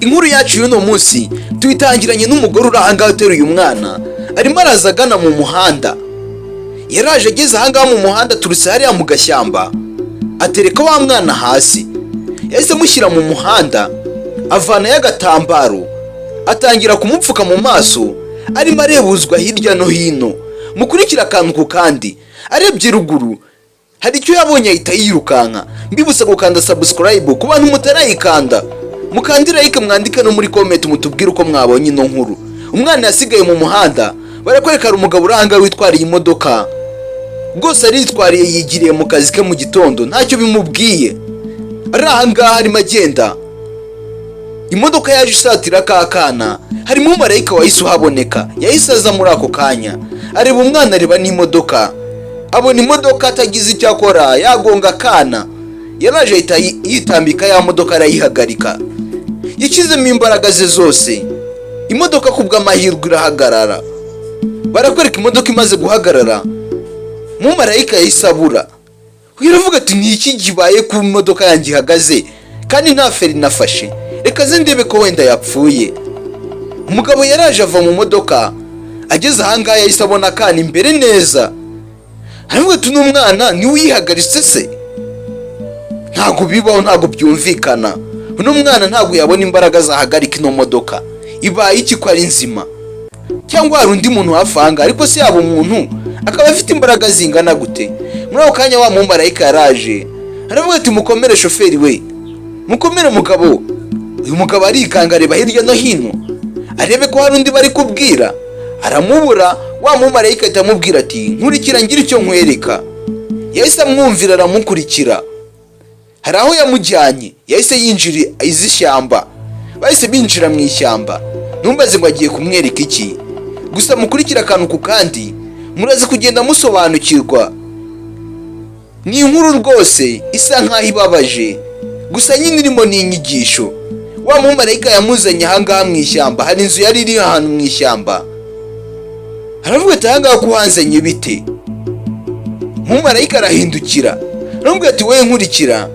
Inkuru yacu y'uno munsi tuyitangiranye n'umugore uri ahangaha uteruye umwana arimo arazagana mu muhanda. Yaraje ageze ahangaha mu muhanda turutse hariya mu gashyamba atereka wa mwana hasi, yahise amushyira mu muhanda avanayo agatambaro atangira kumupfuka mu maso arimo arebuzwa hirya no hino. Mukurikira akantu ku kandi, arebye ruguru hari icyo yabonye ahita yirukanka. Mbibutsa gukanda subscribe ku bantu mutarayikanda, mukandira like mwandike no muri comment mutubwire uko mwabonye ino nkuru. Umwana yasigaye mu muhanda barakwereka umugabo uranga witwariye imodoka, rwose aritwariye yigiriye mu kazi ke mu gitondo ntacyo bimubwiye. Ari ahangaha arimo agenda, imodoka yaje isatira kakana, harimo umumarayika wahise uhaboneka. Yahise aza muri ako kanya areba umwana, areba n'imodoka, abona imodoka atagize icyo akora yagonga akana. Yaraje ahita yitambika ya modoka arayihagarika, yashyizemo imbaraga ze zose. Imodoka kubw'amahirwe irahagarara. Barakwereka imodoka imaze guhagarara, umumarayika yahise abura. Uravuga ati ni iki kibaye ku modoka yanjye ihagaze kandi nta feri nafashe, reka ze ndebe ko wenda yapfuye. Umugabo yaraje ava mu modoka, ageze ahangaha yahise abona akana imbere neza. Aravuga ati n'umwana niwe uyihagaritse se? Ntabwo bibaho, ntabwo byumvikana. Uno mwana ntabwo yabona imbaraga zahagarika ino modoka. Ibaye iki ko ari nzima? Cyangwa hari undi muntu wafanga? Ariko se yaba umuntu akaba afite imbaraga zingana gute? Muri ako kanya wa mumarayika yaraje aravuga ati mukomere shoferi we, mukomere mugabo. Uyu mugabo arikanga areba hirya no hino arebe ko hari undi bari kubwira, aramubura. Wa mumarayika ahita amubwira ati nkurikira ngira icyo nkwereka. Yahise amwumvira aramukurikira. Hari aho yamujyanye, yahise yinjira izishyamba. Bahise binjira mu ishyamba. Numbaze ngo agiye kumwereka iki, gusa mukurikira akantu ku kandi murazi kugenda musobanukirwa. Ni inkuru rwose isa nkaho ibabaje, gusa nyine irimo n'inyigisho. Wa mumarayika yamuzanye ahangaha mu ishyamba, hari inzu yari iri ahantu mu ishyamba. Aravuga ati ahangaha ko hanzanye bite? Mumarayika arahindukira aramubwira ati we nkurikira,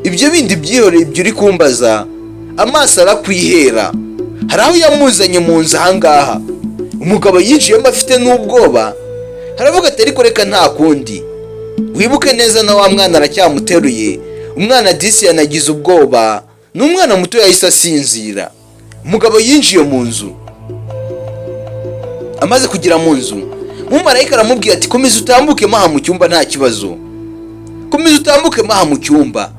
ibyo bindi byihoreye, ibyo uri kumbaza amaso arakwihera. Hari aho yamuzanye mu nzu ahangaha. Umugabo yinjiyemo afite n'ubwoba, aravuga ati ariko reka nta kundi, wibuke neza na wa mwana aracyamuteruye. Umwana disi yanagize ubwoba, n'umwana muto yahise asinzira. Umugabo yinjiye mu nzu, amaze kugera mu nzu umumarayika aramubwira ati komeza utambuke maha mu cyumba nta kibazo, komeza utambuke maha mu cyumba,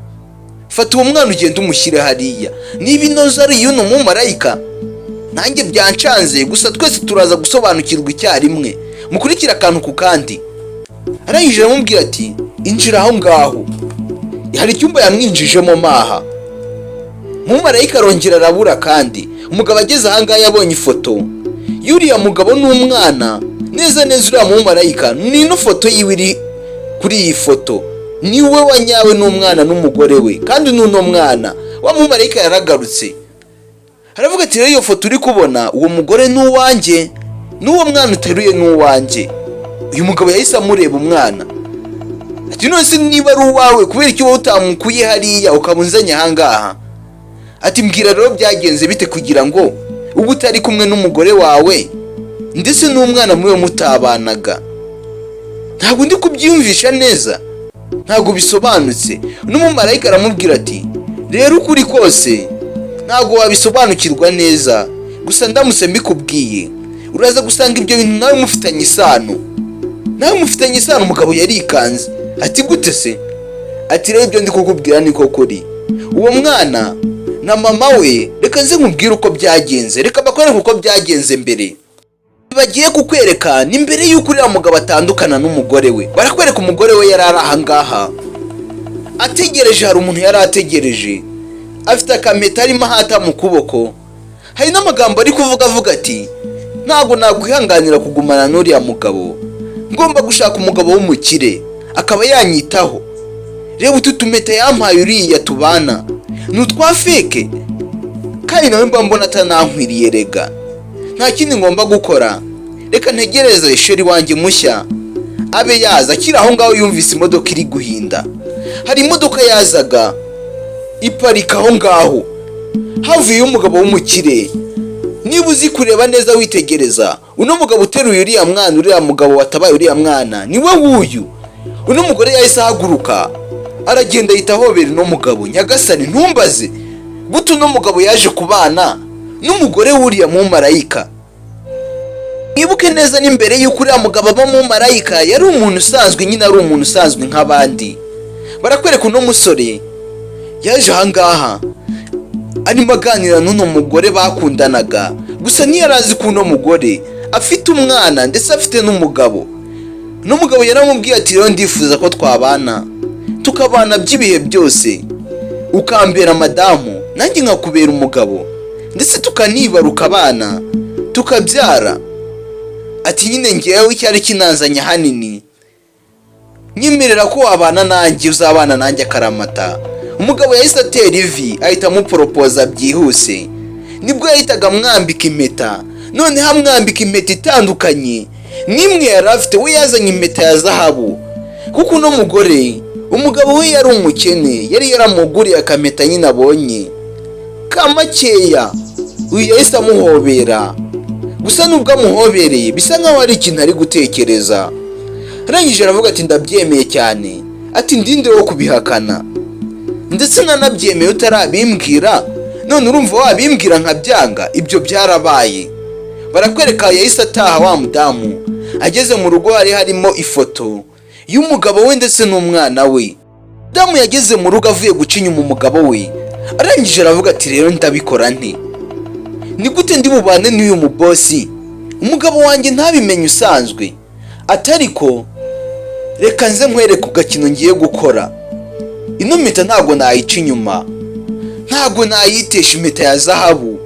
fata uwo mwana ugenda umushyire hariya. Niba inoze ari y'uno mumarayika nanjye byancanze, gusa twese turaza gusobanukirwa icyarimwe. Mukurikira akantu ku kandi. Arangije aramubwira ati injira aho ngaho. Hari icyumba yamwinjijemo maha. Mumarayika arongera arabura kandi umugabo ageze ahangaha yabonye ifoto y'uriya mugabo n'umwana neza neza. Uriya mumarayika ni ino foto yiwe iri kuri iyi foto, niwe wanyawe n'umwana n'umugore we. Kandi n'uno mwana wa mumarayika yaragarutse aravuga ati rero iyo foto uri kubona, uwo mugore ni uwanjye, n'uwo mwana uteruye ni uwanjye. Uyu mugabo yahise amureba umwana ati none se niba ari uwawe kubera icyo wowe utamukuye hariya ukabunzanya ahangaha? Ati mbwira rero byagenze bite kugira ngo ubu utari kumwe n'umugore wawe ndetse n'umwana muwe mutabanaga? Ntabwo ndi kubyiyumvisha neza, ntabwo bisobanutse. N'umumarayika aramubwira ati rero ukuri kose ntabwo wabisobanukirwa neza, gusa ndamutse mbikubwiye uraza gusanga ibyo bintu nawe mufitanye isano. Nawe mufitanye isano. Umugabo yarikanze ati gute se? Ati rero ibyo ndi kukubwira niko kuri. Uwo mwana na mama we, reka nze nkubwire uko byagenze, reka bakwereke uko byagenze mbere. Bagiye kukwereka ni mbere y'uko uriya mugabo atandukana n'umugore we. Barakwereka umugore we yari ari ahangaha ategereje. Hari umuntu yari ategereje, afite akameta arimo ahata mu kuboko. Hari n'amagambo ari kuvuga avuga ati ntabwo nakwihanganira kugumana n'uriya mugabo, ngomba gushaka umugabo w'umukire akaba yanyitaho. Reba utu tumeta yampaye uriya tubana ni utwa feke, kandi nawe mba mbona atanankwiriye. Rega nta kindi ngomba gukora, reka ntegereze sheri wanjye mushya abe yaza. Akiri aho ngaho yumvise imodoka iri guhinda. Hari imodoka yazaga iparika aho ngaho. havuye umugabo w'umukire. Niba uzi kureba neza witegereza, uno mugabo uteruye uriya mwana, uriya mugabo watabaye uriya mwana niwe wuyu. Uno mugore yahise ahaguruka aragenda yita hobera uno mugabo. Nyagasani ntumbaze gute uno mugabo yaje kubana n'umugore w'uriya mumarayika. Mwibuke neza n'imbere y'uko uriya mugabo aba mumarayika yari umuntu usanzwe, nyine ari umuntu usanzwe nk'abandi. Barakwereka uno musore yaje ahangaha arimo aganira n'uno mugore bakundanaga, gusa ntiyarazi ko uno mugore afite umwana ndetse afite n'umugabo. N'umugabo yaramubwiye ati rero ndifuza ko twabana tukabana by'ibihe byose, ukambera madamu nanjye nkakubera umugabo, ndetse tukanibaruka abana tukabyara. Ati nyine ngewe icyari kinanzanya hanini nyemerera ko wabana nanjye, uzabana nanjye akaramata. Umugabo yahise atera ivi ahita amuporopoza byihuse. Nibwo yahitaga amwambika impeta, noneho amwambika impeta itandukanye n'imwe yari afite. We yazanye impeta ya zahabu kuko uno mugore, umugabo we yari umukene, yari yaramuguriye akameta nyine abonye kamakeya. Uyu yahise amuhobera, gusa nubwo amuhobereye bisa nkaho ari ikintu ari gutekereza. Arangije aravuga ati ndabyemeye cyane, ati ndinde wo kubihakana, ndetse nanabyemeye utarabimbwira, none urumva wabimbwira nkabyanga. Ibyo byarabaye. Barakwereka yahise ataha wa mudamu. Ageze mu rugo hari harimo ifoto y'umugabo we ndetse n'umwana we. Mudamu yageze mu rugo avuye guca inyuma umugabo we. Arangije aravuga ati rero ndabikora nte? Ni gute ndi bubane n'uyu mubosi umugabo wanjye ntabimenye usanzwe? Atariko reka nze nkwereke ku gakino ngiye gukora. Ino mpeta ntago nayica inyuma, ntago nayitesha impeta ya zahabu,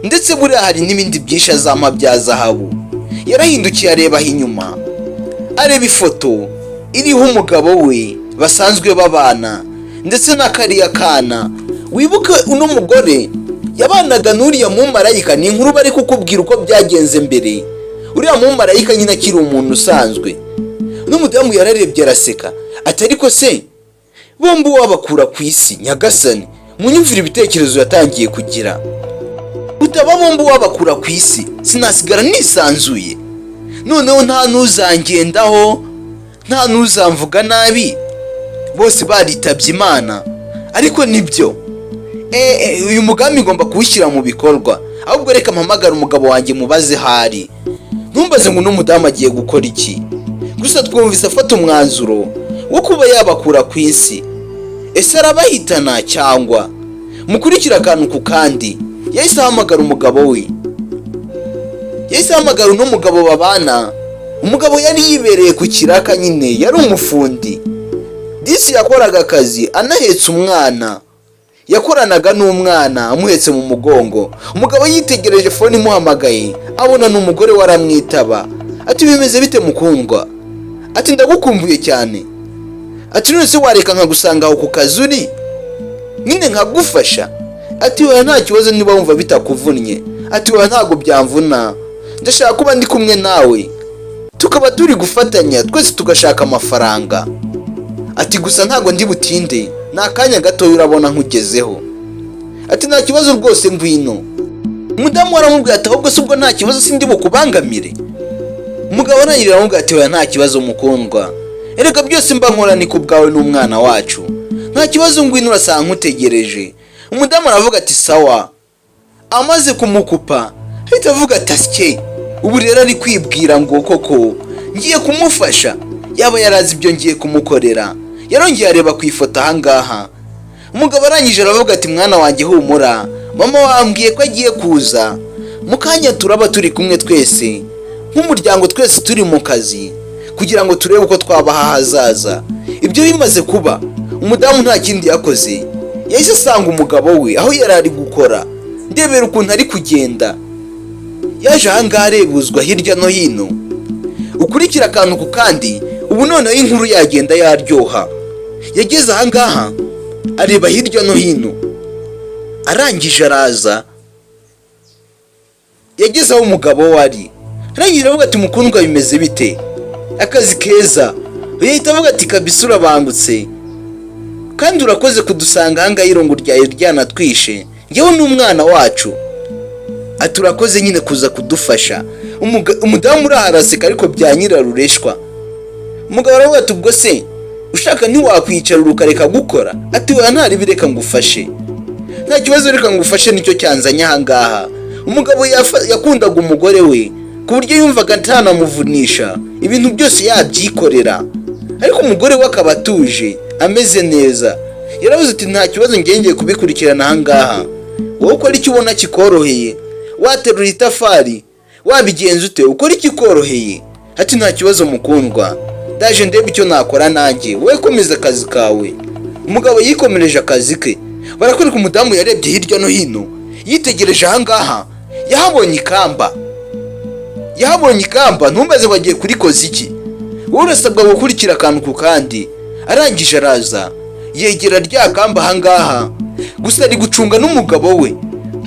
ndetse buriya hari n'ibindi byinshi azampa bya zahabu. Yarahindukiye arebaho inyuma, areba ifoto iriho umugabo we basanzwe babana ndetse n'akariya kana. Wibuke uno mugore yabanaga n'uriya mumarayika. Ni inkuru bari kukubwira uko byagenze mbere. Uriya mumarayika nyine akiri umuntu usanzwe. N'umudamu yararebye araseka ati ariko se bombi wabakura ku isi? Nyagasani munyumvira ibitekerezo yatangiye kugira. Utaba bombi wabakura ku isi sinasigara nisanzuye, noneho nta n'uzangendaho, nta n'uzamvuga nabi, bose baritabye Imana. Ariko nibyo uyu mugambi ngomba kuwushyira mu bikorwa. Ahubwo reka mpamagara umugabo wanjye mubaze hari. Ntumbaze ngo n'umudamu agiye gukora iki, gusa twumvise afata umwanzuro wo kuba yabakura ku isi. Ese arabahitana cyangwa? Mukurikira akantu ku kandi. Yahise ahamagara umugabo we, yahise ahamagara uno mugabo babana. Umugabo yari yibereye ku kiraka nyine, yari umufundi. Disi yakoraga akazi anahetse umwana, yakoranaga n'umwana amuhetse mu mugongo. Umugabo yitegereje fone imuhamagaye abona n'umugore waramwitaba. Ati bimeze bite mukundwa? Ati ndagukumbuye cyane. Ati none se wareka nkagusanga aho ku kazuri nyine nkagufasha? Ati oya nta kibazo niba wumva bitakuvunnye. Ati oya ntago byamvuna, ndashaka kuba ndi kumwe nawe tukaba turi gufatanya twese tugashaka amafaranga. Ati gusa ntago ndi butinde, nakanya gato urabona nkugezeho. Ati nta kibazo rwose ngwino. Umudamu waramubwiye ati ahubwo subwo nta kibazo sindi bukubangamire. Umugabo arayirira aramubwira ati oya nta kibazo mukundwa, erega byose mba nkora ni kubwawe n'umwana wacu, nta kibazo ngwino urasanga nkutegereje. Umudamu aravuga ati sawa. Amaze kumukupa ahita avuga ati asye ubu rero ari kwibwira ngo koko ngiye kumufasha, yaba yarazi ibyo ngiye kumukorera. Yarongeye areba ku ifoto ahangaha. Umugabo arangije aravuga ati mwana wanjye humura, mama wambwiye ko agiye kuza mukanya, turaba turi kumwe twese nk'umuryango, twese turi mu kazi kugira ngo turebe uko twabaha hazaza. Ibyo bimaze kuba, umudamu nta kindi yakoze, yahise asanga umugabo we aho yari ari gukora. Ndebera ukuntu ari kugenda, yaje ahangaha arebuzwa hirya no hino. Ukurikira akantu ku kandi, ubu noneho inkuru yagenda yaryoha. Yageze ahangaha areba hirya no hino, arangije araza, yageze aho umugabo wari. Arangije aravuga ati mukundwa bimeze bite? Akazi keza. Yahita avuga ati kabisa urabangutse kandi urakoze kudusanga ahangaha, irongo ryawe ryanatwishe. njyewe n'umwana wacu. Ati urakoze nyine kuza kudufasha. Umudamu uraharaseka ariko bya nyirarureshwa. Umugabo aravuga ati ubwo se ushaka ntiwakwicara ukareka gukora? Ati oya ntari bireka ngufashe. Nta kibazo reka ngufashe nicyo cyanzanye aha ngaha. Umugabo yakundaga umugore we ku buryo yumvaga ntanamuvunisha ibintu byose yabyikorera, ariko umugore we akaba atuje ameze neza. Yaravuze ati nta kibazo ngiye kubikurikirana aha ngaha, wowe ukora icyo ubona kikoroheye, waterura itafari wabigenza ute, ukora ikikoroheye. Ati nta kibazo mukundwa, ndaje ndebe icyo nakora nanjye, wowe komeza akazi kawe. Umugabo yikomereje akazi ke. Barakwereka umudamu yarebye hirya no hino, yitegereje aha ngaha, yahabonye ikamba. Ntumbaze ngo agiye kurikoza iki, wowe urasabwa gukurikira akantu ku kandi. Arangije araza yegera rya kamba aha ngaha, gusa ari gucunga n'umugabo we,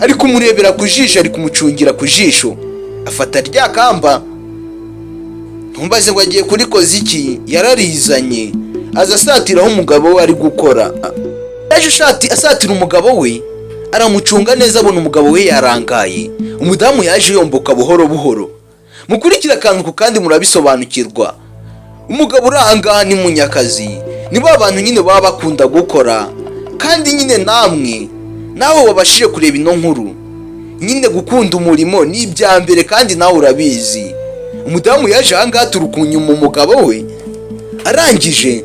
ari kumurebera ku jisho, ari kumucungira ku jisho. Afata rya kamba, ntumbaze ngo agiye kurikoza iki, yararizanye aza asatiraho umugabo we ari gukora. Yaje asatira umugabo we, aramucunga neza, abona umugabo we yarangaye. Umudamu yaje yomboka buhoro buhoro. Mukurikira akantu ku kandi murabisobanukirwa. Umugabo uri aha ngaha ni Munyakazi, ni ba bantu nyine baba bakunda gukora, kandi nyine nawe wabashije kureba ino nkuru. Nyine gukunda umurimo ni ibya mbere kandi nawe urabizi. Umudamu yaje aha ngaha turukunyuma umugabo we, arangije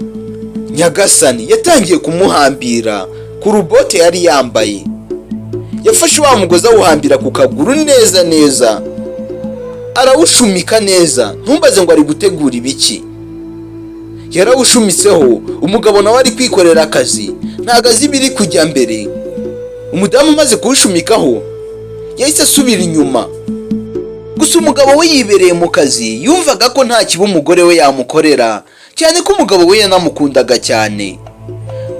Nyagasani yatangiye kumuhambira ku rubote yari yambaye. Yafashe wa mugozi awuhambira ku kaguru neza neza, arawushumika neza. Ntumbaze ngo ari gutegura ibiki, yarawushumitseho. Umugabo nawe ari kwikorera akazi, ntago azi ibiri kujya mbere. Umudamu amaze kuwushumikaho yahise asubira inyuma. Gusa umugabo we yibereye mu kazi, yumvaga ko nta kiba umugore we yamukorera, cyane ko umugabo we yanamukundaga cyane.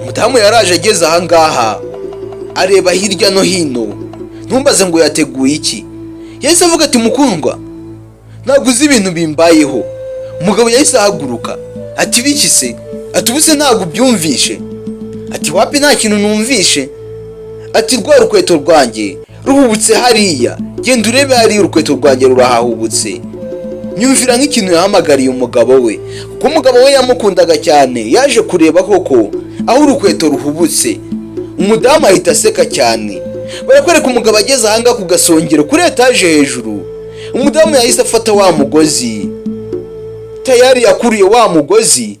Umudamu yaraje ageze aha ngaha, areba hirya no hino. Ntumbaze ngo yateguye iki, yahise avuga ati mukundwa, ntabwo uzi ibintu bimbayeho. Umugabo yahise ahaguruka ati biki se? Ati ubuse ntabwo ubyumvishe? Ati wapi nta kintu numvishe. Ati rwa rukweto rwanjye ruhubutse hariya, genda urebe hariya urukweto rwanjye rurahahubutse. Nyumvira nk'ikintu yahamagariye umugabo we, kuko umugabo we yamukundaga cyane. Yaje kureba koko aho urukweto ruhubutse. Umudamu ahita aseka cyane. Barakwereka umugabo ageze aha ngaha ku gasongero kuri etaje hejuru. Umudamu yahise afata wa mugozi, tayari yakuriye wa mugozi.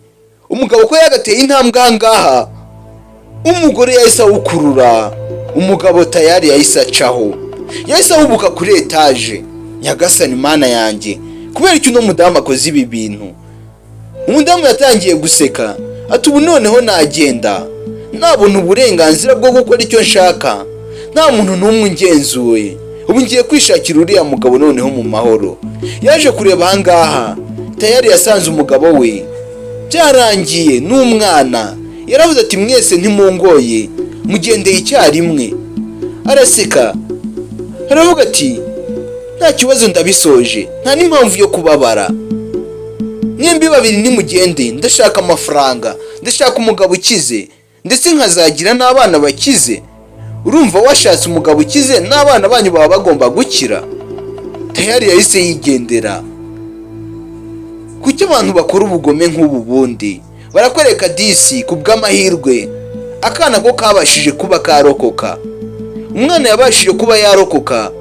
Umugabo ko yagateye intambwe aha ngaha, umugore yahise awukurura. Umugabo tayari yahise acaho, yahise ahubuka kuri etaje. Nyagasani Mana yanjye, kubera icyo uno mudamu akoze ibi bintu. Umudamu yatangiye guseka ati ubu noneho nagenda, nabona uburenganzira bwo gukora icyo nshaka, nta muntu n'umwe ungenzuye. Ubu ngiye kwishakira uriya mugabo noneho mu mahoro. Yaje kureba aha ngaha, tayari yasanze umugabo we byarangiye n'umwana. Yaravuze ati mwese ntimungoye, mugendeye icyarimwe. Araseka aravuga ati nta kibazo ndabisoje, nta n'impamvu yo kubabara. Mwembi babiri nimugende, ndashaka amafaranga, ndashaka umugabo ukize, ndetse nkazagira n'abana bakize. Urumva washatse umugabo ukize n'abana banyu baba bagomba gukira. Tayari yahise yigendera. Kuki abantu bakora ubugome nk'ubu bundi? Barakwereka disi kubw'amahirwe akana ko kabashije kuba karokoka. Umwana yabashije kuba yarokoka,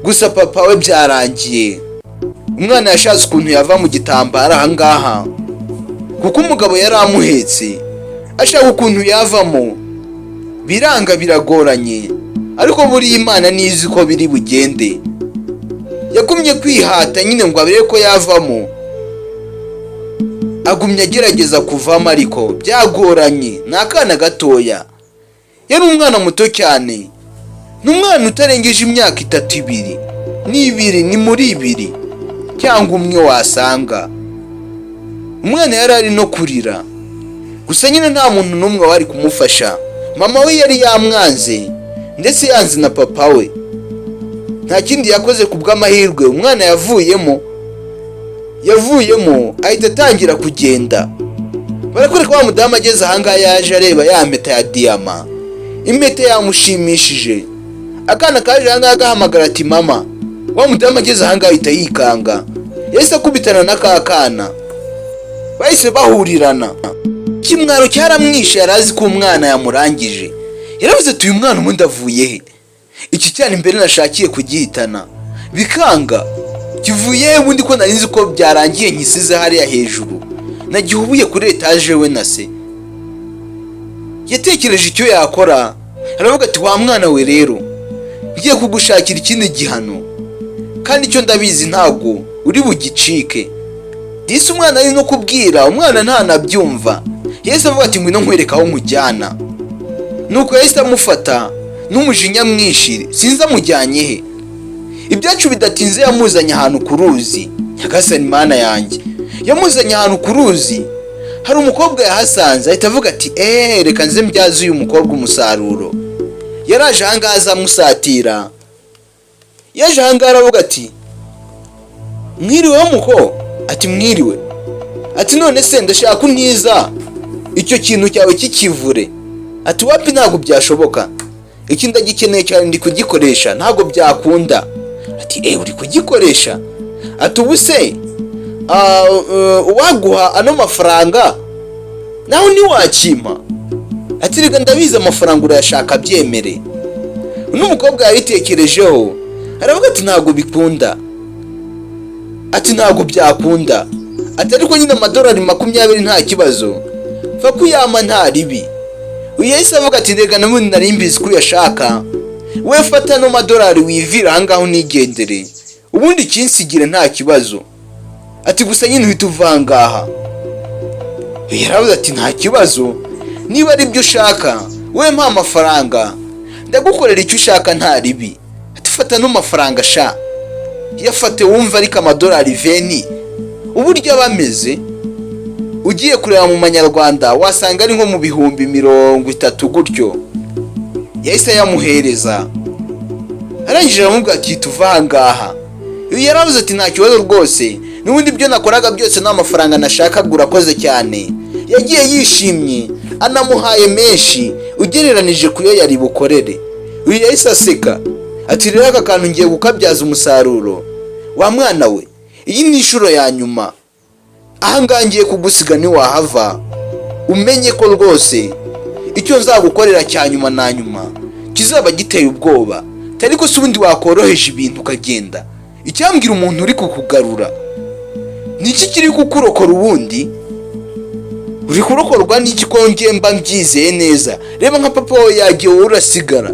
gusa papa we byarangiye. Umwana yashatse ukuntu yava mu gitambara aha ngaha, kuko umugabo yari amuhetse. Ashaka ukuntu yavamo, biranga biragoranye, ariko buri Imana nizi ko biri bugende. Yagumye kwihata nyine ngo abere ko yavamo. Agumye agerageza kuvamo ariko byagoranye. Ni akana gatoya, yari umwana muto cyane. Ni umwana utarengeje imyaka 3 ni muri 2 cyangwa umwe wasanga. Umwana yari ari no kurira, gusa nyine nta muntu n'umwe wari kumufasha. Mama we yari yamwanze, ndetse yanze na papa we. Nta kindi yakoze kubw'amahirwe. Umwana yavuyemo ahita atangira kugenda. Barakwereka wa mudamu ageze aha ngaha yaje areba ya mpeta ya diyama. Impeta yamushimishije, akana kaje ahangaha gahamagara ati mama. Wa mudamu ageze ahangaha ahita yikanga, yahise akubitana n'aka kana, bahise bahurirana. Ikimwaro cyaramwishe, yarazi ko umwana yamurangije. Yaravuze ati uyu mwana ubundi avuye he? Iki cyane imbere nashakiye kugihitana bikanga, kivuye he ubundi ko nari nzi ko byarangiye nkisize hariya hejuru, nagihubuye kuri etaje we na se. Yatekereje icyo yakora, aravuga ati wa mwana we rero, ngiye kugushakira ikindi gihano, kandi icyo ndabizi ntabwo uri bugicike. Disi umwana ari no kubwira, umwana ntanabyumva. Yahise avuga ati ngwino nkwereka aho nkujyana. Nuko yahise amufata n'umujinya mwinshi, sinzi amujyanye he. Ibyacu bidatinze yamuzanye ahantu ku ruzi. Nyagasani mana yanjye, yamuzanye ahantu ku ruzi. Hari umukobwa yahasanze, ahita avuga ati reka nze mbyaze uyu mukobwa umusaruro. Yaraje ahangaha azamusatira. Yaje ahangaha aravuga ati mwiriwe muko. Ati mwiriwe. Ati none se ndashaka untiza icyo kintu cyawe kikivure. Ati wapi ntabwo byashoboka, iki ndagikeneye cyane, ndi kugikoresha ntabwo byakunda. Ati uri kugikoresha? Ati ubu se uwaguha ano mafaranga nawe ntiwakima? Ati reka ndabizi amafaranga urayashaka byemere. N'umukobwa yaritekerejeho aravuga ati ntabwo bikunda. Ati ntabwo byakunda. Ati ariko nyine amadolari 20 nta kibazo, va kuyama nta ribi. Uyu yahise avuga ati reka namundi nari mbizi ko uyashaka, we fata no madolari wivira ahangaho unigendere, ubundi kinsigire nta kibazo. Ati gusa nyine uhita uvangaha. Yaravuze ati nta kibazo, niba ari byo ushaka we mpa amafaranga, ndagukorera icyo ushaka nta ribi. Ati fata no mafaranga sha. Yafate wumva ariko amadolari 20 uburyo abameze, ugiye kureba mu manyarwanda wasanga ari nko mu bihumbi 30 gutyo. Yahise yamuhereza, arangije aramubwira ati tuva ahangaha. Uyu yaravuze ati nta kibazo rwose, n'ubundi byo nakoraga byose nta mafaranga nashakaga, urakoze cyane. Yagiye yishimye, anamuhaye menshi ugereranije kuyo yari bukorere. Uyu yahise aseka ati rero aka kantu ngiye gukabyaza umusaruro. Wa mwana we, iyi ni inshuro ya nyuma, ahangaha ngiye kugusiga ntiwahava. Umenye ko rwose icyo nzagukorera cya nyuma na nyuma kizaba giteye ubwoba. Ariko se ubundi wakoroheje ibintu ukagenda, icyambwira umuntu uri kukugarura niki kiri kukurokora? Ubundi uri kurokorwa n'iki ko ngiye mba mbyizeye neza? Reba nka papa wawe yagiye wowe urasigara,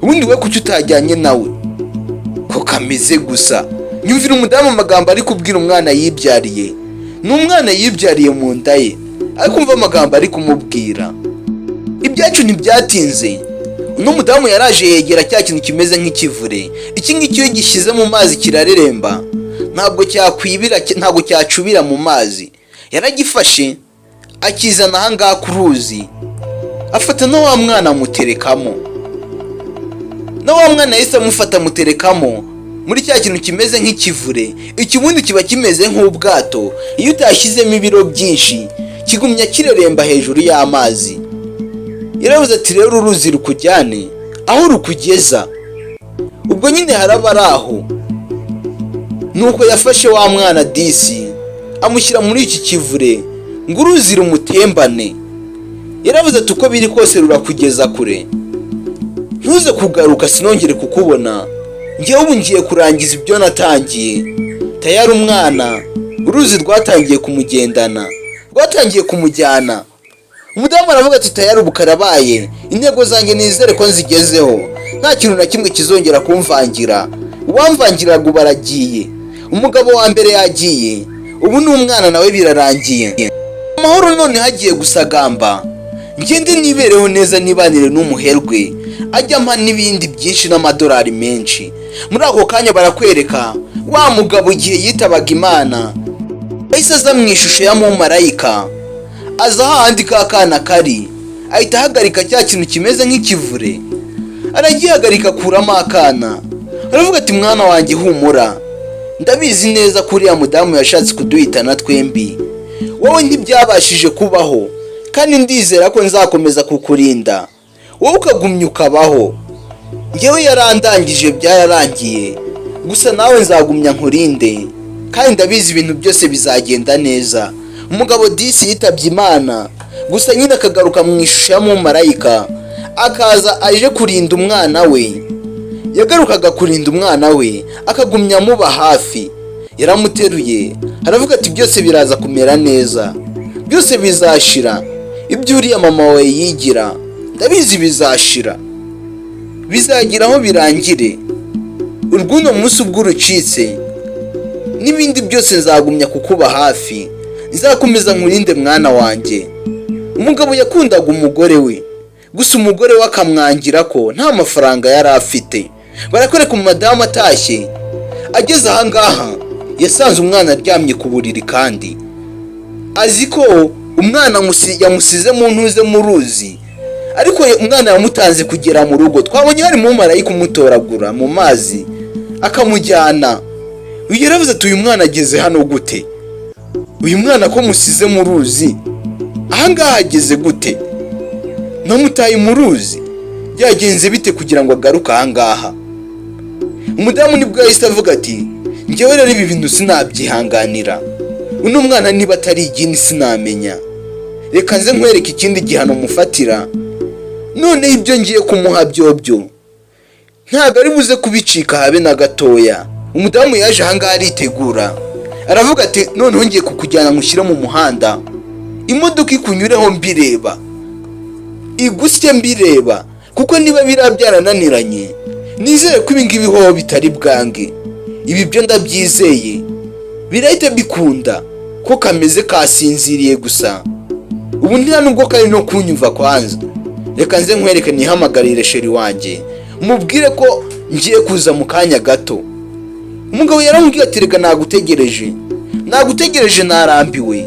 ubundi we kuki utajyanye nawe? Ko kameze gusa. Nyumvira umudamu amagambo ari kubwira umwana yibyariye. N'umwana yibyariye mu nda ye, ariko umva amagambo ari kumubwira. Ibyacu ntibyatinze, uno mudamu yaraje yegera cya kintu kimeze nk'ikivure. Iki ngiki iyo gishyize mu mazi kirareremba, ntabwo cyakwibira, ntabwo cyacubira mu mazi. Yaragifashe akizana ahangaha ku ruzi, afata no wa mwana amuterekamo. Na wa mwana yahise amufata amuterekamo muri cya kintu kimeze nk'ikivure. Ikibundi kiba kimeze nk'ubwato, iyo utashyizemo ibiro byinshi kigumya kireremba hejuru y'amazi. Yaravuze ati rero uruzi rukujyane aho rukugeza. Ubwo nyine haraba ari aho. Nuko yafashe wa mwana disi amushyira muri iki kivure ngo uruzi rumutembane. Yaravuze ati uko biri kose rurakugeza kure, ntuze kugaruka sinongere kukubona. Ngewe ubu ngiye kurangiza ibyo natangiye. Tayari umwana uruzi rwatangiye kumugendana, rwatangiye kumujyana. Umudamu aravuga ati tayari ubu karabaye, intego zanjye nizere ko nzigezeho, nta kintu na kimwe kizongera kumvangira. Uwamvangiraga baragiye, umugabo wa mbere yagiye, ubu n'umwana nawe birarangiye. Amahoro none hagiye gusagamba, ngende nibereho neza nibanire n'umuherwe, ajya mpa n'ibindi byinshi n'amadolari menshi. Muri ako kanya barakwereka wa mugabo igihe yitabaga Imana, yahise aza mu ishusho ya mumarayika, aza hahandi ka kana kari, ahita ahagarika cya kintu kimeze nk'ikivure. Aragihagarika kuramo akana, aravuga ati mwana wanjye humura, ndabizi neza ko uriya mudamu yashatse kuduhitana twembi, wowe ntibyabashije kubaho, kandi ndizera ko nzakomeza kukurinda, wowe ukagumya ukabaho. ngewe yarandangije byararangiye, gusa nawe nzagumya nkurinde kandi ndabizi ibintu byose bizagenda neza. Umugabo disi yitabye Imana, gusa nyine akagaruka mu ishusho y'umumarayika, akaza aje kurinda umwana we. Yagarukaga kurinda umwana we, akagumya amuba hafi. Yaramuteruye aravuga ati byose biraza kumera neza, byose bizashira, ibyo uriya mama we yigira ndabizi bizashira, bizagira aho birangire. Urwuno munsi ubwo urucitse n'ibindi byose nzagumya kukuba hafi, nzakomeza nkurinde mwana wanjye. Umugabo yakundaga umugore we, gusa umugore we akamwangira ko nta mafaranga yari afite. Barakwereka umadamu atashye, ageze ahangaha yasanze umwana aryamye ku buriri kandi azi ko umwana yamusize mu ntuze mu ruzi, ariko umwana yamutanze kugera mu rugo. Twabonye hari umumarayika umutoragura mu mazi akamujyana. Uyu yaravuze ati uyu mwana ageze hano gute? Uyu mwana ko musize mu ruzi ahangaha ageze gute? Namutaye mu ruzi, byagenze bite kugira ngo agaruke ahangaha? Umudamu nibwo yahise avuga ati njyewe rero ibi bintu sinabyihanganira, uno mwana niba atari igini sinamenya, reka nze nkwereke ikindi gihano mufatira. Noneho ibyo ngiye kumuha byobyo ntabwo ari buze kubicika habe na gatoya. Umudamu yaje ahangaha aritegura, aravuga ati noneho ngiye kukujyana mushyire mu muhanda, imodoka ikunyureho mbireba, igusye mbireba, kuko niba byarananiranye nizere ko ibingibi ho bitari bwange. Ibi byo ndabyizeye birahita bikunda, ko kameze kasinziriye gusa ubu nta nubwo kari no kunyumva kwanza. Reka nze nkwereke nihamagarire sheri wanjye, mubwire ko ngiye kuza mu kanya gato. Umugabo yaramubwiye ati reka nagutegereje narambiwe,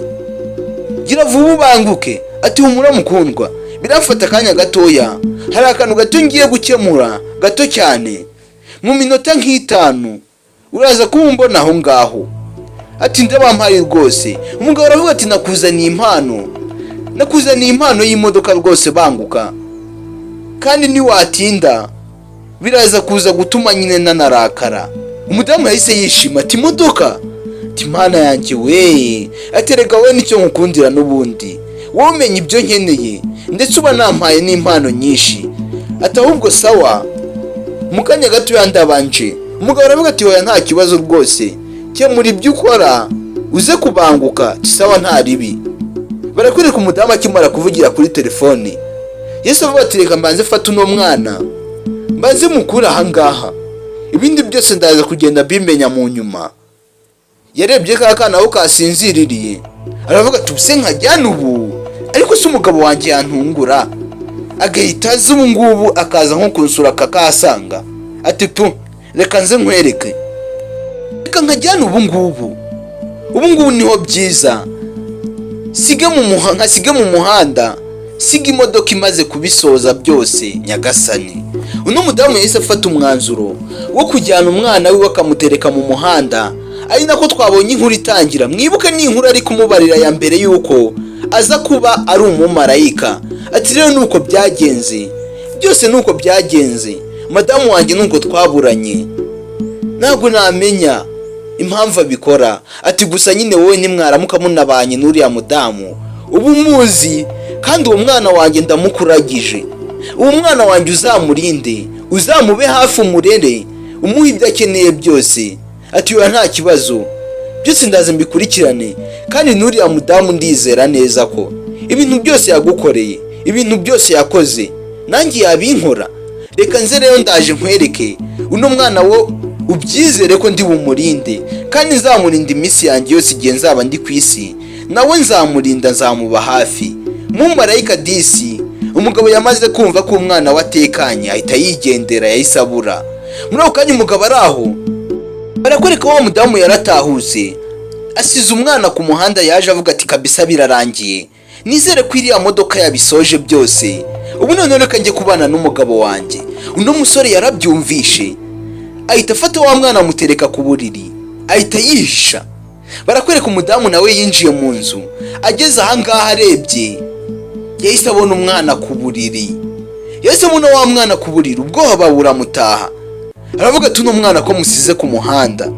gira vuba ubanguke. Ati humura mukundwa, birafata akanya gatoya, hari akantu gato ngiye gukemura, gato cyane, mu minota nk'itanu uraza kumbona aho ngaho. Ati ndabampaye rwose. Umugabo aravuga ati nakuzaniye impano y'imodoka rwose, banguka kandi niwatinda biraza kuza gutuma nyine nanarakara. Umudamu yahise yishima ati imodoka? Ati mana yanjye we, aterega we nicyo nkukundira n'ubundi, wowe umenya ibyo nkeneye ndetse uba nampaye n'impano nyinshi. Ati ahubwo sawa, mu kanya gato yandabanje. Umugabo aravuga ati hoya nta kibazo rwose, kemura ibyo ukora uze kubanguka. Sawa nta ribi. Barakwereka umudamu akimara kuvugira kuri telefone, Yesu avuga ati reka mbanze fata uno mwana mbanze mukura ahangaha, ibindi byose ndaza kugenda bimenya mu nyuma. Yarebye ka kana aho kasinziririye, aravuga ati ubuse nkajyana ubu, ariko si umugabo wanjye yantungura agahita aza ubu ngubu akaza nko kunsura kakahasanga. Ati tu reka nze nkwereke, reka nkajyana ubu ngubu niho byiza, sige mu muhanda, siga imodoka imaze kubisoza byose. Nyagasani, uno mudamu yahise afata umwanzuro wo kujyana umwana we akamutereka mu muhanda, ari nako twabonye inkuru itangira. Mwibuke ni inkuru ari kumubarira ya mbere yuko aza kuba ari umumarayika. Ati rero nuko byagenze, byose nuko byagenze, madamu wanjye nuko twaburanye, ntabwo namenya impamvu abikora. Ati gusa nyine wowe nimwaramuka munabanye n'uriya mudamu ubu muzi, kandi uwo mwana wanjye ndamukuragije. Uwo mwana wanjye uzamurinde, uzamube hafi, umurere, umuhe ibyo akeneye byose. Ati oya nta kibazo, byose ndaza mbikurikirane, kandi n'uriya mudamu ndizera neza ko ibintu byose yagukoreye, ibintu byose yakoze nanjye yabinkora. Reka nze rero ndaje nkwereke uno mwana wo ubyizere ko ndi bumurinde, kandi nzamurinda iminsi yanjye yose igihe nzaba ndi ku isi, nawe nzamurinda, nzamuba hafi. Umumarayika disi. Umugabo yamaze kumva ko umwana watekanye ahita yigendera, yahise abura. Muri ako kanya umugabo ari aho, barakwereka wa mudamu yaratahutse, asize umwana ku muhanda. Yaje avuga ati kabisa birarangiye, nizere ko iriya modoka yabisoje byose, ubu none reka njye kubana n'umugabo wanjye. Uno musore yarabyumvishe, ahita afata wa mwana amutereka ku buriri, ahita yihisha. Barakwereka umudamu nawe yinjiye mu nzu, ageze ahangaha arebye yahise abona umwana ku buriri. yahise abona wa mwana ku buriri, ubwoba buramutaha. Aravuga ati uno mwana ko musize ku muhanda,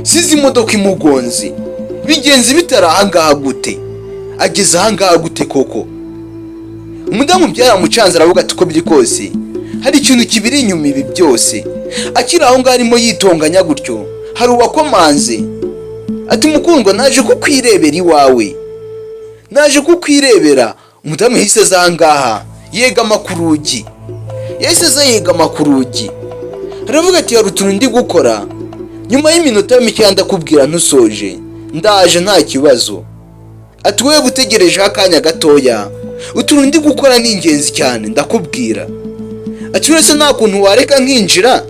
size imodoka imugonze, bigenzi bitari ahangaha gute, ageze ahangaha gute koko? Umudamu byaramucanze, aravuga ati uko biri kose hari ikintu kibiri inyuma ibi byose. Akiri aho ngaho arimo yitonganya gutyo, hari uwakomanze ati mukundwa, naje kukwirebera iwawe, naje kukwirebera. Umudamu yahise aza ahangaha yegama ku rugi, yahise aza yegama ku rugi, aravuga ati hari utuntu ndi gukora, nyuma y'iminota mike ndakubwira ntusoje, ndaje nta kibazo. Ati wowe gutegerejeho akanya gatoya, utuntu ndi gukora ni ingenzi cyane ndakubwira. Ati uretse nta kuntu wareka nkinjira,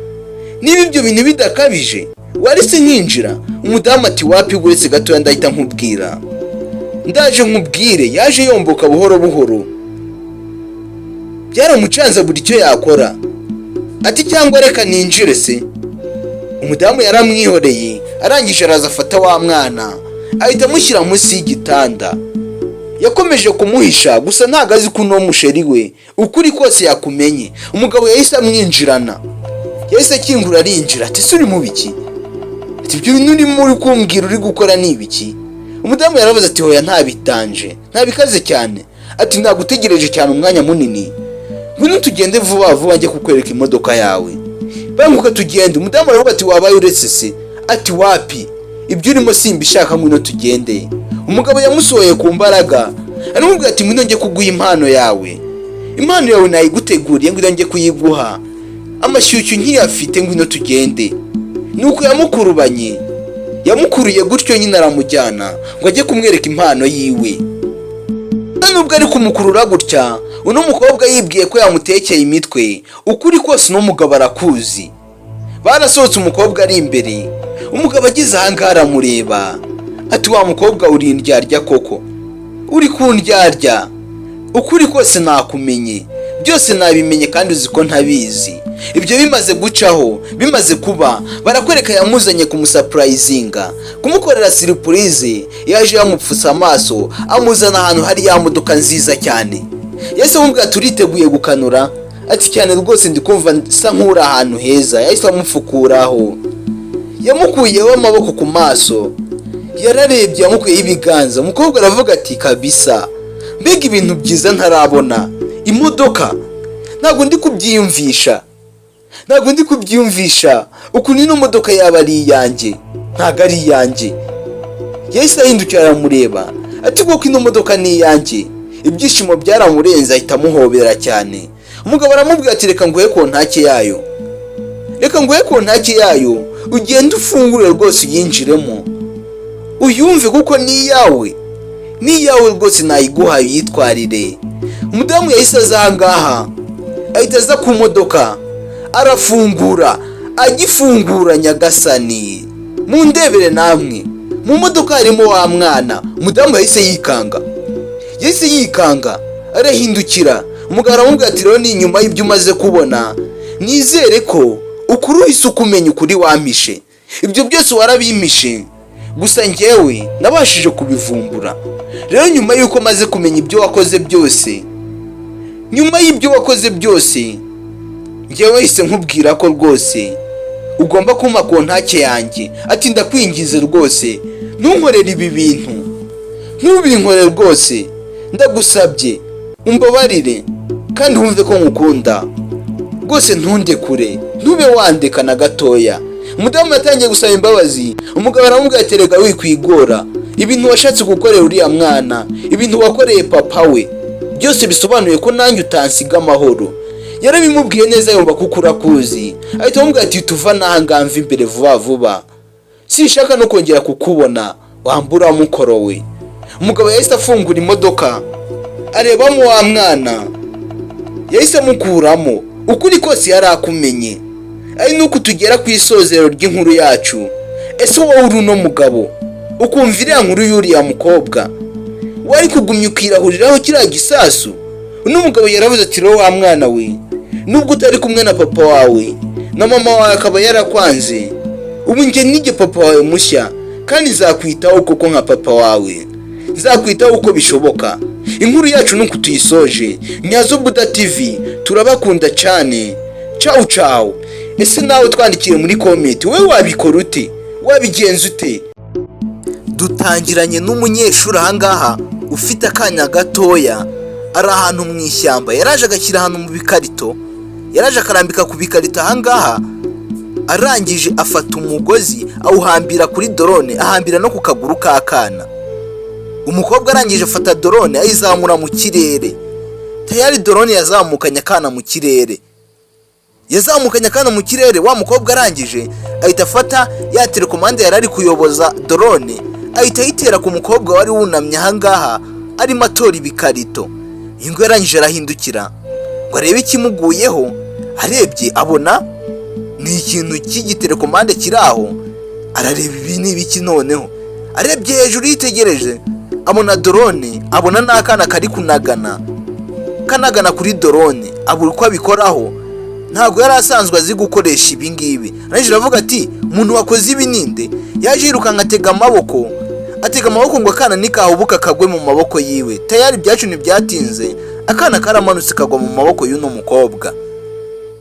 niba ibyo bintu bidakabije waretse nkinjira? Umudamu ati wapi, uretse gatoya ndahita nkubwira, ndaje nkubwire. Yaje yomboka buhoro buhoro, byaramucanze buri icyo yakora. Ati cyangwa reka ninjire se. Umudamu yaramwihoreye, arangije araza afata wa mwana ahita amushyira munsi y'igitanda. Yakomeje kumuhisha, gusa ntago azi ko uno musheri we ukuri kose yakumenye. Umugabo yahise amwinjirana, yahise akingura arinjira. Ati ese uri mu biki? Ati ibyo bintu urimo uri kumbwira uri gukora ni ibiki? Umudamu yaravuze ati hoya ntabitanje, ntabikaze cyane. Ati ndagutegereje cyane umwanya munini, ngwino tugende vuba vuba njye kukwereka imodoka yawe, banguka tugende. Umudamu aravuga ati wabaye uretse se? Ati wapi, ibyo urimo simbishaka, ngwino tugende. Umugabo yamusohoye ku mbaraga, aramubwira ati ngwino njye kuguha impano yawe, impano yawe nayiguteguriye, ngwino njye kuyiguha, amashyushyu nkiyafite, ngwino tugende. Nuko yamukurubanye, yamukuriye gutyo nyine aramujyana ngo ajye kumwereka impano yiwe. Nubwo ari kumukurura gutya, uno mukobwa yibwiye ko yamutekeye imitwe. Ukuri kose uno mugabo arakuzi. Barasohotse, umukobwa ari imbere, umugabo agize ahangaha aramureba. Ati wa mukobwa uri indyarya koko, uri kundyarya? Ukuri kose nakumenye, byose nabimenye kandi uzi ko ntabizi. Ibyo bimaze gucaho, bimaze kuba, barakwereka yamuzanye kumusapurayizinga, kumukorera surprise. Yaje yamupfusa amaso, amuzana ahantu hari ya modoka nziza cyane. Yahise amubwira turiteguye gukanura. Ati cyane rwose ndikumva nsa nk'uri ahantu heza. Yahise amupfukuraho, yamukuyeho amaboko ku maso, yararebye, yamukuyeho ibiganza. Umukobwa aravuga ati kabisa, mbega ibintu byiza ntarabona. Imodoka ntabwo ndi kubyiyumvisha, ntabwo ndi kubyiyumvisha ukuntu ino modoka yaba ari iyanjye, ntabwo ari iyanjye. Yahise ahindukira aramureba, ati koko ino modoka ni iyanjye. Ibyishimo byaramurenze, ahita amuhobera cyane. Umugabo aramubwira ati reka nguhe kontake yayo, reka nguhe kontake yayo, ugende ufungure rwose uyinjiremo uyumve kuko ni iyawe, ni iyawe rwose, nayiguhaye uyitwarire. Umudamu yahise aza ahangaha, ahita aza ku modoka arafungura. Agifungura nyagasani, mundebere namwe, mu modoka harimo wa mwana. Umudamu yahise yikanga, yahise yikanga, arahindukira. Umugabo aramubwira ati rero ni nyuma y'ibyo umaze kubona, nizere ko ukuri uhise ukumenya ukuri wampishe. Ibyo byose warabimpishe, gusa njyewe nabashije kubivumbura. Rero nyuma y'uko maze kumenya ibyo wakoze byose, nyuma y'ibyo wakoze byose, njyewe hise nkubwira ko rwose ugomba kumpa kontake yanjye. Ati ndakwingize rwose ntunkorere ibi bintu, ntubinkorere rwose, ndagusabye umbabarire kandi wumve ko nkukunda rwose, ntundekure, ntube wandeka na gatoya. Umudamu yatangiye gusaba imbabazi. Umugabo aramubwira ati rega wikwigora, ibintu washatse gukorera uriya mwana, ibintu wakoreye papa we, byose bisobanuye ko nanjye utansiga amahoro. Yarabimubwiye neza, yumva kuko urakuzi. Ahita amubwira ati tuva n'ahangaha mva imbere vuba vuba, sinshaka no kongera kukubona, wambura mukoro we. Umugabo yahise afungura imodoka, arebamo wa mwana, yahise amukuramo. Ukuri kose yari akumenye. Ari nuko tugera ku isozero ry'inkuru yacu. Ese wowe uri uno mugabo ukumva iriya nkuru y'uriya mukobwa, wari kugumya ukirahuriraho kiriya gisasu? Uno mugabo yaravuze ati rero wa mwana we, nubwo utari kumwe na papa wawe na mama wawe akaba yarakwanze, ubu njye nige papa wawe mushya kandi nzakwitaho koko nka papa wawe, nzakwitaho uko bishoboka. inkuru yacu nuko tuyisoje. Nyazo Buda TV turabakunda cyane. Ciao ciao. Ese nawe twandikire muri comment, wowe wabikora ute, wabigenza ute? Dutangiranye n'umunyeshuri ahangaha ufite akanya gatoya, ari ahantu mu ishyamba, yaraje agashyira ahantu mu bikarito, yaraje akarambika ku bikarito ahangaha, arangije afata umugozi awuhambira kuri drone, ahambira no ku kaguru k'akana. Umukobwa arangije afata drone ayizamura mu kirere, tayari drone yazamukanye akana mu kirere. Yazamukanye akana mu kirere, wa mukobwa arangije ahita afata ya telekomande yari ari kuyoboza drone, ahita ayitera ku mukobwa wari wunamye ahangaha arimo atora ibikarito. Ingo yarangije arahindukira ngo arebe ikimuguyeho, arebye abona ni ikintu cy'igitelekomande kiri aho, arareba ibi ni ibiki noneho, arebye hejuru yitegereje abona drone, abona n'akana kari kanagana kuri drone, abura uko abikoraho. Ntabwo yari asanzwe azi gukoresha ibi ngibi. Arangije aravuga ati umuntu wakoze ibi ninde? Yaje yirukanka atega amaboko ngo akana nikahubuka kagwe mu maboko yiwe. Tayari byacu ntibyatinze, akana karamanutse kagwa mu maboko y'uno mukobwa.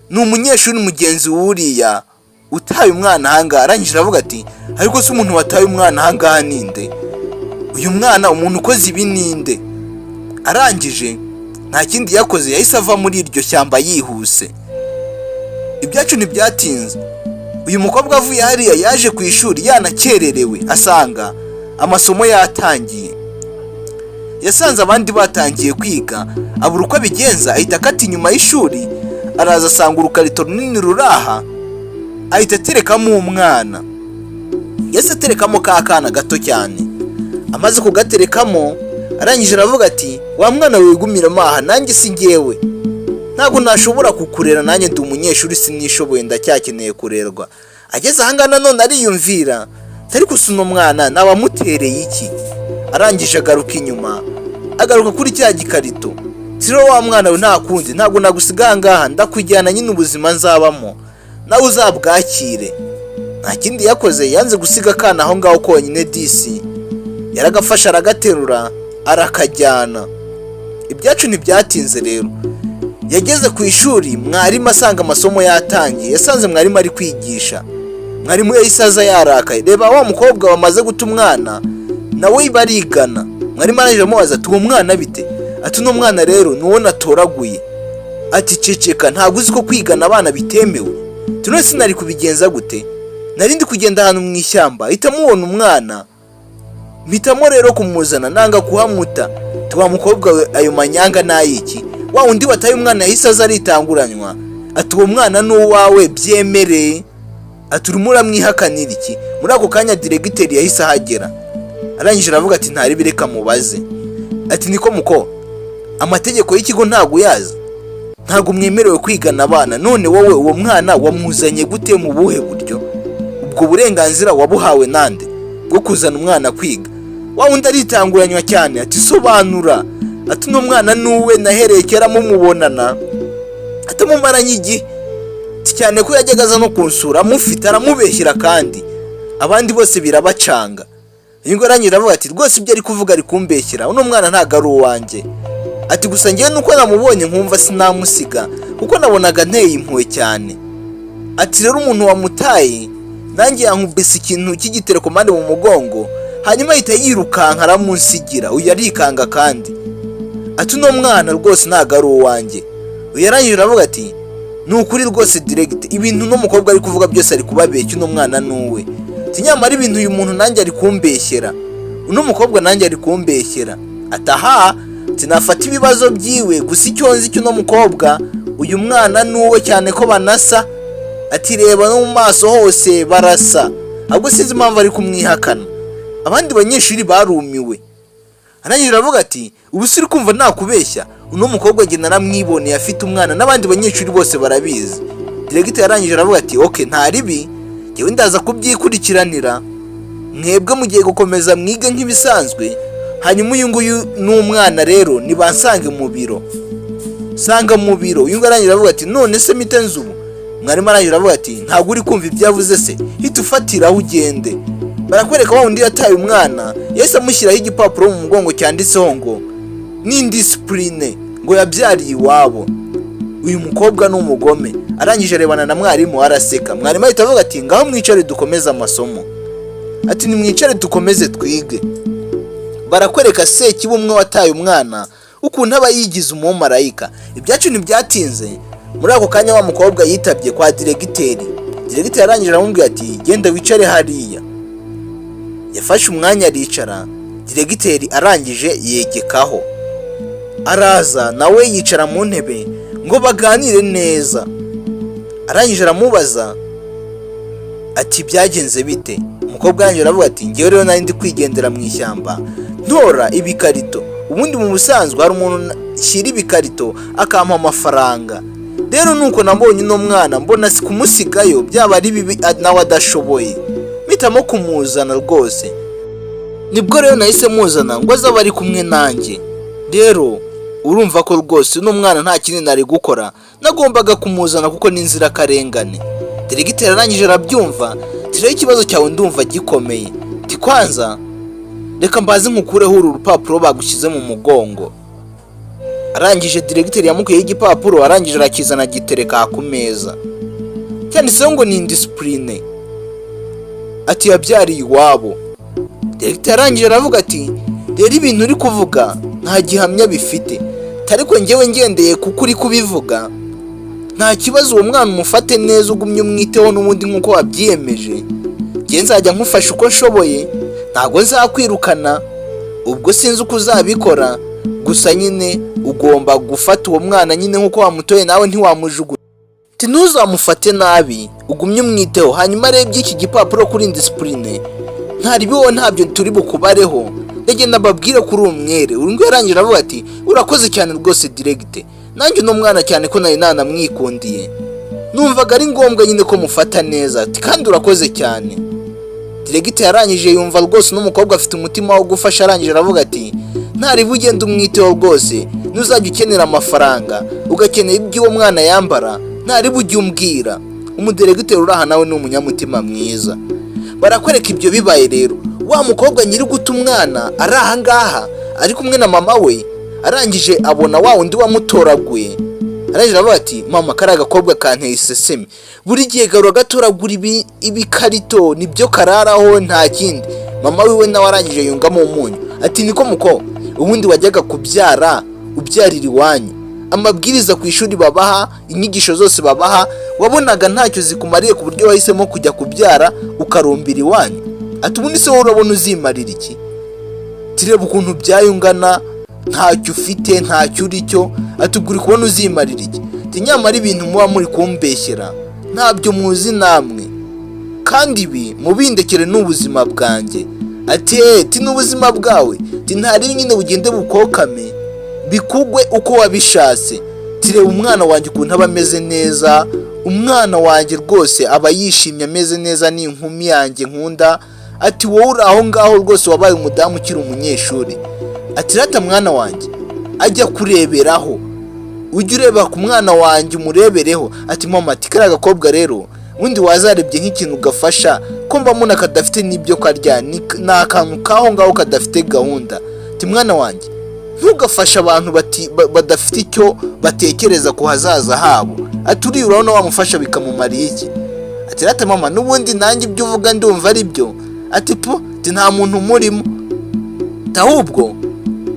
Ni umunyeshuri mugenzi wuriya utaye umwana ahangaha. Arangije aravuga ati ariko se umuntu wataye umwana ahangaha ninde? Uyu mwana umuntu ukoze ibi ninde? Arangije nta kindi yakoze, yahise ava muri iryo shyamba yihuse. Ibyacu ntibyatinze, uyu mukobwa avuye hariya yaje ku ishuri yanakererewe, asanga amasomo yatangiye. Yasanze abandi batangiye kwiga, abura uko abigenza, ahita akata inyuma y'ishuri, araza asanga urukarito runini ruraha, ahita aterekamo umwana. Yase aterekamo ka kana gato cyane. Amaze kugaterekamo, arangije aravuga ati wa mwana wigumira maha, nanjye si ngewe, ntabwo nashobora kukurera, nanjye ndi umunyeshuri sinishoboye, ndacyakeneye kurerwa. Ageze ahangana none ariyumvira, tari kusuna umwana nabamutereye iki? Arangije agaruka inyuma, agaruka kuri cya gikarito. Siro wa mwana we nta kundi, ntabwo nagusiga ahangaha, ndakujyana nyine ubuzima nzabamo, nawe uzabwakire. Nta kindi yakoze, yanze gusiga akana aho ngaho konyine disi. Yaragafasha aragaterura arakajyana. Ibyacu ntibyatinze rero, yageze ku ishuri, mwarimu asanga amasomo yatangiye. Yasanze mwarimu ari kwigisha, mwarimu yahise aza yarakaye. Reba wa mukobwa wamaze guta umwana nawe barigana. Mwarimu arangije amubaza ati uwo mwana bite? Ati uno mwana rero nuwo natoraguye. Ati ceceka, ntabwo uzi ko kwigana abana bitemewe? None sinari kubigenza gute? Nari ndi kugenda ahantu mu ishyamba, ahita mubona umwana, mpitamo rero kumuzana, nanga kuhamuta. Tuwa mukobwa we ayo manyanga nayiki? Wa undi wataye umwana yahise aza aritanguranywa, ati uwo mwana ni uwawe byemere. Ati urimo uramwihakanira iki? Muri ako kanya diregiteri yahise ahagera. Arangije aravuga ati ntari bireka mubaze. Ati niko muko, amategeko y'ikigo ntabwo yaza, ntabwo mwemerewe kwigana abana. None wowe uwo mwana wamuzanye gute, mu buhe buryo? Ubwo burenganzira wabuhawe nande bwo kuzana umwana kwiga? Wa undi aritanguranywa cyane, ati sobanura. Ati uno mwana nuwe nahereye kera mumubonana, atamumaranye igihe cyane ko yajyaga aza no kunsura, amufite aramubeshyira kandi abandi bose birabacanga. Ingo aranyira avuga ati rwose ibyo ari kuvuga ari kumbeshyira, uno mwana ntago ari uwanjye. Ati gusa ngiye nuko namubonye nkumva sinamusiga kuko nabonaga nteye impuhwe cyane. Ati rero umuntu wamutaye nanjye yankubise ikintu cy'igitelekomande mu mugongo, hanyuma ahita yirukanka aramunsigira. Uyu arikanga kandi. Ati uno mwana rwose ntago ari uwanjye. Uyu arangije aravuga ati ni ukuri rwose direct, ibintu no mukobwa ari kuvuga byose ari kubabeshya, uno mwana nuwe. Tinyamara ibintu uyu muntu nanjye ari kumbeshyera, uno mukobwa nanjye ari kumbeshyera. Ataha tinafata ibibazo byiwe, gusa icyo nzi cy'uno mukobwa uyu mwana nuwe cyane ko banasa. Ati reba no mu maso hose barasa, ahubwo sinzi impamvu ari kumwihakana. Abandi banyeshuri barumiwe. Arangije aravuga ati ubu siri kumva nakubeshya, uno mukobwa nge naramwiboneye afite umwana, n'abandi banyeshuri bose barabizi. Diregiteri arangije aravuga ati okay nta ribi, ngewe ndaza kubyikurikiranira, mwebwe mugiye gukomeza mwige nk'ibisanzwe, hanyuma uyu nguyu n'umwana rero nibansange mu biro. Sanga mu biro. Uyu arangije aravuga ati none se mitenze ubu? Mwarimu arangije aravuga ati ntabwo uri kumva ibyo yavuze se, hita ufatira ugende. Barakwereka wa undi yataye umwana, yahise amushyiraho igipapuro mu mugongo cyanditseho ngo n'indisipurine ngo yabyariye iwabo. Uyu mukobwa ni umugome. Arangije arebana na mwarimu araseka. Mwarimu ahita avuga ati ngaho mwicare dukomeze amasomo. Ati nimwicare dukomeze twige. Barakwereka Sekibi umwe wataye umwana ukuntu aba yigize umumarayika. Ibyacu ntibyatinze, muri ako kanya wa mukobwa yitabye kwa diregiteri. Diregiteri arangije aramubwira ati genda wicare hariya. Yafashe umwanya aricara. Diregiteri arangije yegekaho. Araza nawe yicara mu ntebe ngo baganire neza. Arangije aramubaza ati byagenze bite? Umukobwa arangije aravuga ati ngewe rero nari ndi kwigendera mu ishyamba ntora ibikarito. Ubundi mu busanzwe hari umuntu shyira ibikarito akampa amafaranga. Rero nuko nabonye no mwana mbona si kumusigayo byaba ari bibi nawe adashoboye. Mpitamo kumuzana rwose. Nibwo rero nahise muzana ngo azaba ari kumwe nanjye. Rero urumva ko rwose uno mwana nta kintu nari gukora, nagombaga kumuzana kuko ni inzirakarengane. Diregiteri arangije arabyumva. Rero ikibazo cyawe ndumva gikomeye. Ti kwanza reka mbaze nkukureho uru rupapuro bagushyize mu mugongo. Arangije diregiteri yamukuyeho igipapuro, arangije arakizana gitereka ku meza. Cyanditseho ngo ni indisipurine. Ati yabyariye iwabo. Diregiteri arangije aravuga ati rero ibintu uri kuvuga nta gihamya bifite, ariko ngewe ngendeye kuko uri kubivuga nta kibazo. Uwo mwana umufate neza ugumye umwiteho n'ubundi nk'uko wabyiyemeje. Nge nzajya nkufasha uko nshoboye, ntabwo nzakwirukana. Ubwo sinzi uko uzabikora, gusa nyine ugomba gufata uwo mwana nyine nk'uko wamutoye, nawe ntiwamujugunya. Ntuzamufate nabi, ugumye umwiteho. Hanyuma rero iki gipapuro kuri indisipurine ntaribiho, ntabyo turi bukubareho. Ndagenda mbabwire kuri umwere. Urungu yarangije aravuga ati urakoze cyane rwose diregite, nanjye no mwana cyane ko nari nanamwikundiye, numvaga ari ngombwa nyine ko mufata neza. Ati kandi urakoze cyane. Diregite yarangije yumva rwose n'umukobwa afite umutima wo gufasha. Arangije aravuga ati ntaribu ugenda umwiteho rwose, nuzajya ukenera amafaranga ugakenera ibyo uwo mwana yambara, ntaribu ujye umbwira. Umudiregiteri uraha nawe ni umunyamutima mwiza. Barakwereka ibyo bibaye rero. Wa mukobwa nyiri guta umwana ari aha ngaha ari kumwe na mama we. Arangije abona wa undi wamutoraguye. Arangije aravuga ati mama kari agakobwa kanteye isesemi, buri gihe garura gatoragura ibikarito nibyo kararaho nta kindi. Mama wiwe nawe arangije yungamo umunyu ati niko muko ubundi wajyaga kubyara ubyarira iwanyu, amabwiriza ku ishuri babaha, inyigisho zose babaha wabonaga ntacyo zikumariye ku buryo wahisemo kujya kubyara ukarumbira iwanyu. Ati ubundi se wowe urabona uzimarira iki? Tireba ukuntu byayungana, ntacyo ufite, ntacyo uri cyo. Ati uguri kubona uzimarira iki? Ati nyamara ibintu muba muri kumbeshyera ntabyo muzi namwe, kandi ibi mubindekere n'ubuzima bwanjye. Ati n'ubuzima bwawe ntari nyine bugende bukokame bikugwe uko wabishatse. Tireba umwana wanjye ukuntu aba ameze neza. Umwana wanjye rwose aba yishimye ameze neza, ni inkumi yanjye nkunda. Ati wowe uri aho ngaho rwose wabaye umudamu ukiri umunyeshuri. Ati rata mwana wanjye ajya kureberaho, ujye ureba ku mwana wanjye umurebereho. Ati mama ati kari agakobwa rero undi wazarebye nk'ikintu gafasha ko mbamuna kadafite n'ibyo karya, ni akantu kaho ngaho kadafite gahunda. Ati mwana wanjye ntugafashe abantu badafite icyo batekereza ku hazaza habo. Ati uriya urabona wamufasha bikamumariye iki? Ati rata mama n'ubundi nanjye ibyo uvuga ndumva ari byo. Ati nta muntu umurimo, ahubwo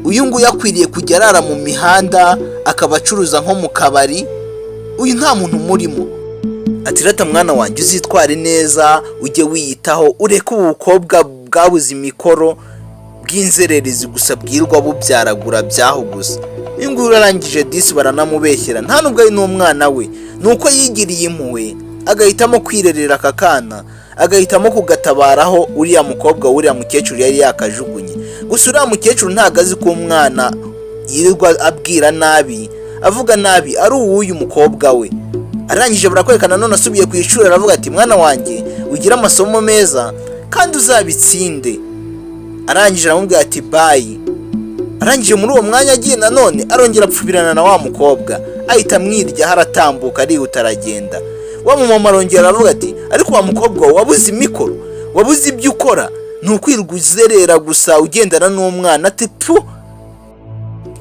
uyu nguyu akwiriye kujya arara mu mihanda akaba acuruza nko mu kabari. Uyu nta muntu umurimo. Ati rata mwana wanjye uzitware neza, ujye wiyitaho, ureke ubu bukobwa bwabuze imikoro bw'inzererezi gusa bwirwa bubyaragura byaho gusa. Uyu nguyu urarangije disi baranamubeshyera, nta nubwo ari n'umwana we, nuko yigiriye impuhwe agahitamo kwirerera aka kana, agahitamo kugatabaraho uriya mukobwa uriya mukecuru yari yakajugunye. Gusa uriya mukecuru ntago azi ko umwana yirirwa abwira nabi avuga nabi ari uw'uyu mukobwa we. Arangije barakwerekana none asubiye ku ishuri aravuga ati mwana wanjye ugira amasomo meza kandi uzabitsinde. Arangije aramubwira ati bye. Arangije muri uwo mwanya agiye nanone arongera apfubirana na wa mukobwa, ahita amwirya haratambuka arihuta aragenda. Wa mumama arongera aravuga ati ariko wa mukobwa wabuze imikoro, wabuze ibyo ukora, ntukwirwa uzerera gusa ugendana n'umwana. Ati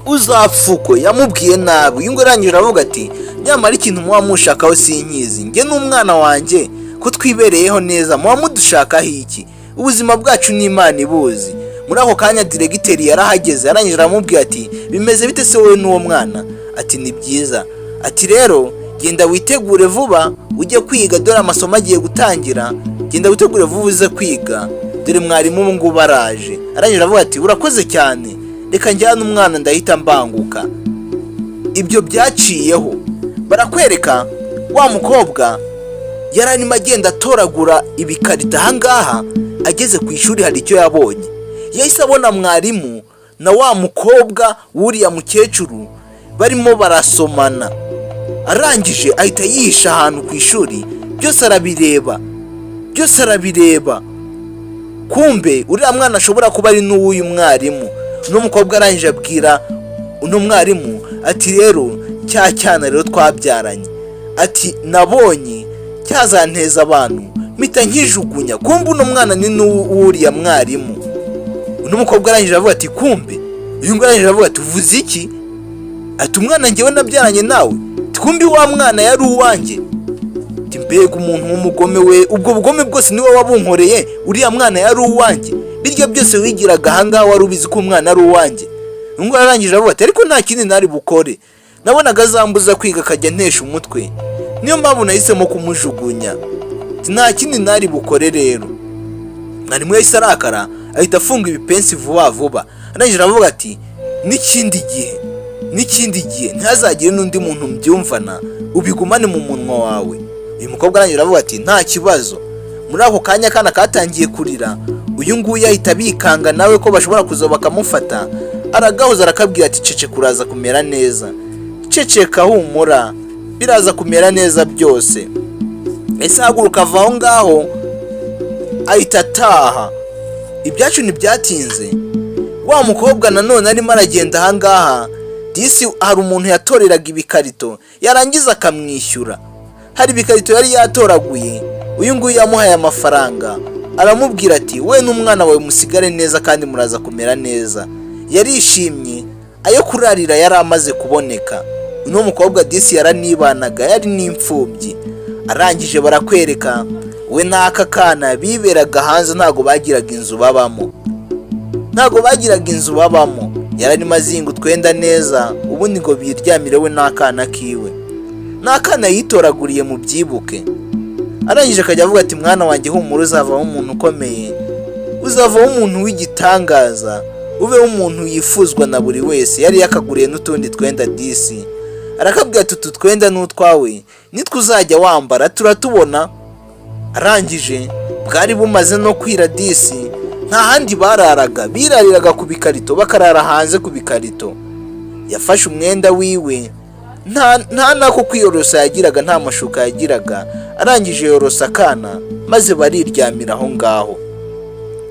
uzapfuko yamubwiye nabi. Uyu ngo arangije aravuga ati nyamara ikintu muba mushakaho sinkizi, njye n'umwana wanjye ko twibereyeho neza, muba mudushakaho iki? Ubuzima bwacu ni Imana ibuzi. Muri ako kanya diregiteri yarahageze, arangije aramubwira ati bimeze bite se wowe n'uwo mwana? Ati ni byiza. Ati rero genda witegure vuba ujye kwiga, dore amasomo agiye gutangira, genda witegure vuba uze kwiga, dore mwarimu ubu ngubu araje. Arangije aravuga ati urakoze cyane, reka njyane umwana ndahita mbanguka. Ibyo byaciyeho barakwereka wa mukobwa yari arimo agenda atoragura ibikarita. ahangaha ageze ku ishuri hari icyo yabonye, yahise abona mwarimu na wa mukobwa wuriya mukecuru barimo barasomana. Arangije ahita yihisha ahantu ku ishuri, byose arabireba. Kumbe uriya mwana ashobora kuba ari n'uw'uyu mwarimu. Uno mukobwa arangije abwira uno mwarimu ati rero cya cyana rero twabyaranye, ati nabonye cyazanteza abantu mpita nkijugunya. Kumbe uno mwana ni n'uwuriya mwarimu. Uno mukobwa arangije avuga ati kumbe. Uyu ngo arangije avuga ati uvuze iki? Ati umwana njyewe nabyaranye nawe? Kumbe wa mwana yari uwanjye? Ati mbega umuntu w'umugome we, ubwo bugome bwose niwe wabunkoreye, uriya mwana yari uwanjye? Birya byose wigiraga ahangaha wari ubizi ko umwana ari uwanjye? Ngo arangije avuga ati ariko nta kindi nari bukore, nabonaga azambuza kwiga akajya ntesha umutwe, niyo mpamvu nahisemo kumujugunya. Nta kindi nari bukore rero. Mwarimu yahise arakara ahita afunga ibipensi vuba. Arangije avuga ati n'ikindi gihe ntihazagire n'undi muntu mbyumvana, ubigumane mu munwa wawe. Uyu mukobwa arangije avuga ati nta kibazo. Muri ako kanya akana katangiye kurira. Uyu nguyu ahita bikanga nawe ko bashobora kuza bakamufata, aragahuza arakabwira ati ceceka uraza kumera neza, ceceka humura biraza kumera neza byose. Ese haguruka ava aho ngaho ahita ataha. Ibyacu ntibyatinze, wa mukobwa nanone arimo aragenda ahangaha disi hari umuntu yatoreraga ibikarito yarangiza akamwishyura. Hari ibikarito yari yatoraguye, uyu nguyu yamuhaye amafaranga, aramubwira ati we n'umwana wawe musigare neza kandi muraza kumera neza. Yarishimye, ayo kurarira yari amaze kuboneka. Uno mukobwa disi yaranibanaga, yari n'imfubyi. Arangije barakwereka we n'aka kana biberaga hanze, ntago bagiraga inzu babamo. Yararimo azinga utwenda neza, ubundi ngo biryamire we n'akana kiwe. N'akana yitoraguriye mu byibuke. Arangije akajya avuga ati mwana wanjye humura, uzavaho umuntu ukomeye, uzavaho umuntu w'igitangaza, ubeho umuntu yifuzwa na buri wese. Yari yakaguriye n'utundi twenda disi, arakabwira ati utu twenda n'utwawe nitwe uzajya wambara turatubona. Arangije bwari bumaze no kwira disi, nta handi bararaga, birariraga ku bikarito, bakarara hanze ku bikarito. Yafashe umwenda wiwe, nta nako kwiyorosa yagiraga, nta mashuka yagiraga. Arangije yorosa akana maze bariryamira aho ngaho.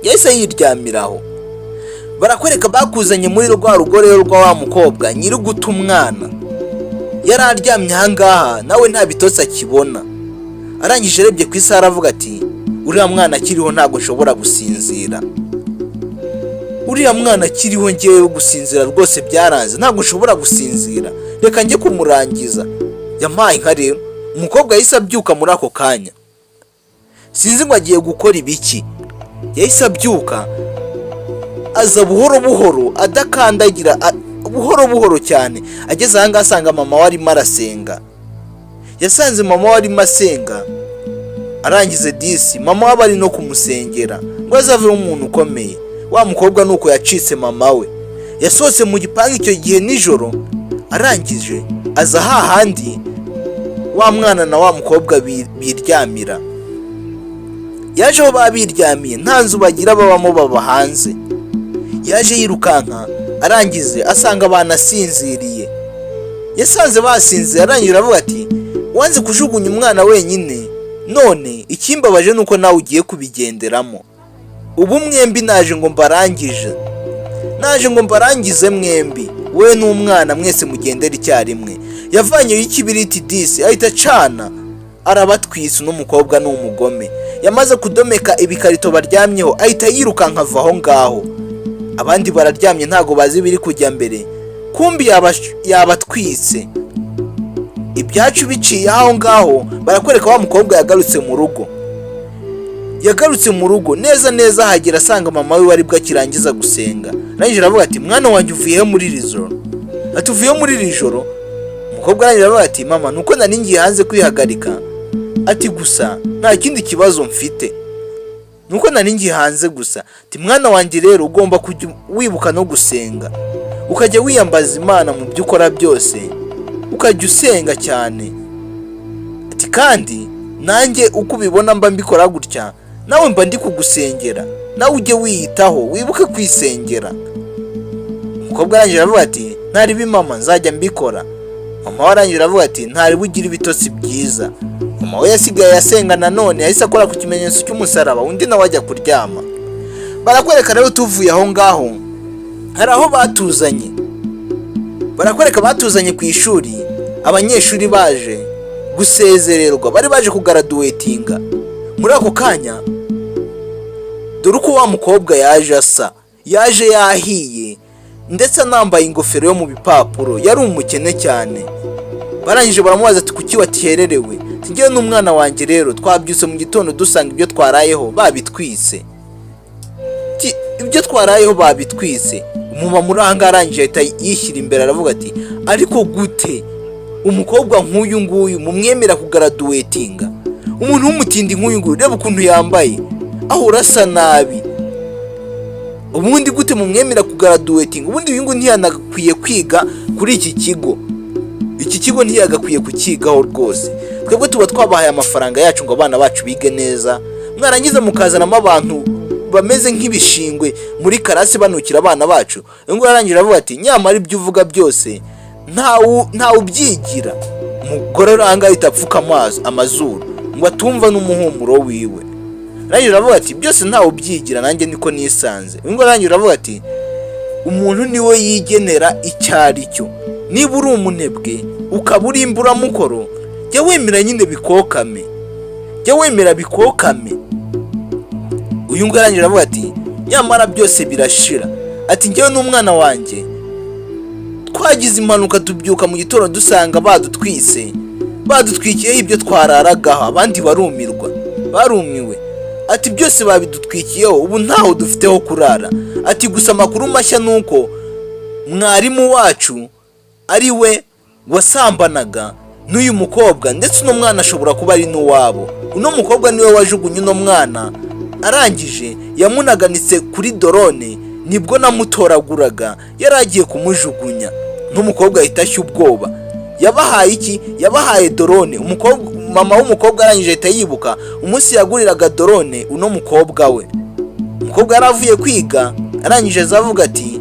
Yahise yiryamiraho. Barakwereka bakuzanye muri rwa rugo rero rwa wa mukobwa nyiri guta umwana. Yari aryamye ahangaha nawe nta bitotsi akibona. Arangije arebye ku isaha aravuga ati uriya mwana akiriho ntabwo nshobora gusinzira. Uriya mwana akiriho ngewe gusinzira rwose byaranze, ntabwo nshobora gusinzira, reka njye kumurangiza. Yampaye nka rero umukobwa yahise abyuka muri ako kanya, sinzi ngo agiye gukora ibiki. Yahise abyuka aza buhoro adakandagira, buhoro cyane. Ageze ahangaha asanga mama we arimo arasenga. Yasanze mama we arimo asenga. Arangize disi mama we bari no kumusengera ngo azavemo umuntu ukomeye. Wa mukobwa nuko yacitse mama we. Yasohotse mu gipangu icyo gihe nijoro. Arangije aza hahandi wa mwana na wa mukobwa biryamira. Yaje aho babiryamiye, nta nzu bagira babamo, baba hanze. Yaje yirukanka, arangize asanga banasinziriye. Yasanze basinziriye, arangira avuga ati wanze kujugunya umwana wenyine, none ikimbabaje nuko nawe ugiye kubigenderamo. Ubu mwembi naje ngo mbarangize mwembi, we n'umwana mwese mugendera icyarimwe. Yavanyeho ikibiriti disi ahita acana, arabatwisa. n'umukobwa n'umugome. Yamaze kudomeka ibikarito baryamyeho ahita yirukanka ava aho ngaho. Abandi bararyamye ntago bazi biri kujya mbere. kumbi yabatwitse. Ibyacu biciye aho ngaho barakwereka wa mukobwa yagarutse mu rugo neza neza, hagera asanga mama we wari bwakirangiza gusenga. Arangije aravuga ati mwana wanjye uvuye muri iri joro? Ati uvuye muri iri joro? Umukobwa arangije aravuga ati mama nuko nari ngiye hanze kwihagarika. Ati gusa nta kindi kibazo mfite, nuko nari ngiye hanze gusa. Ati mwana wanjye rero ugomba kujya wibuka no gusenga, ukajya wiyambaza Imana mu byo ukora byose, ukajya usenga cyane. Ati kandi nanjye uko ubibona mba mbikora gutya, nawe mba ndi kugusengera, nawe ujye wiyitaho wibuke kwisengera. Umukobwa arangije aravuga ati ntari mama nzajya mbikora. Mama we arangije aravuga ati ntari bugira ibitotsi byiza. Mama we yasigaye asenga nanone, yahise akora ku kimenyetso cy'umusaraba, undi nawe ajya kuryama. Barakwereka rero tuvuye aho ngaho hari aho batuzanye, barakwereka batuzanye ku ishuri, abanyeshuri baje gusezererwa, bari baje kugaraduwetinga. Muri ako kanya dore uko wa mukobwa yaje asa, yaje yahiye ndetse anambaye ingofero yo mu bipapuro, yari umukene cyane. Barangije baramubaza ati kuki watihererewe? Ngewe n'umwana wanjye rero twabyutse mu gitondo dusanga ibyo twarayeho babitwise. Ibyo twarayeho babitwise. Umumama muri aha ngaha arangije ahita yishyira imbere aravuga ati ariko gute umukobwa nk'uyu nguyu mumwemera kugaraduwetinga? Umuntu w'umutindi nk'uyu nguyu, reba ukuntu yambaye, aho urasa nabi. Ubundi gute mumwemera kugaraduwetinga? Ubundi uyu nguyu ntiyanagakwiye kwiga kuri iki kigo. Iki kigo ntiyagakwiye kukigaho rwose. Twebwe tuba twabahaye amafaranga yacu ngo abana bacu bige neza, mwarangiza mukazanamo abantu bameze nk'ibishingwe muri karasi banukira abana bacu. Ngo yarangira avuga ati nyamara ibyo uvuga byose ntawe ubyigira. Umugore ranga itapfuka amazuru ngo atumva n'umuhumuro wiwe. Rangira avuga ati byose ntawe ubyigira, nanjye niko nisanze. Ngo rangira avuga ati umuntu niwe yigenera icyari cyo. Niba uri umunebwe ukaba uri imburamukoro, jya wemera nyine bikokame, jya wemera bikokame. Uyu ngo arangira avuga ati nyamara byose birashira. Ati ngewe n'umwana wanjye twagize impanuka tubyuka mu gitondo dusanga badutwikiyeho ibyo twararagaho, abandi barumiwe. Ati byose babidutwikiyeho, ubu ntaho dufiteho kurara. Ati gusa amakuru mashya nuko mwarimu wacu ari we wasambanaga n'uyu mukobwa, ndetse uno mwana ashobora kuba ari n'uwabo. Uno mukobwa niwe wajugunye uno mwana, arangije yamunaganitse kuri dorone, nibwo namutoraguraga yari agiye kumujugunya. N'umukobwa ahita ashya ubwoba. Yabahaye iki? Yabahaye dorone. Mama w'umukobwa arangije ahita yibuka umunsi yaguriraga dorone uno mukobwa we. Umukobwa yaravuye kwiga, arangije azavuga ati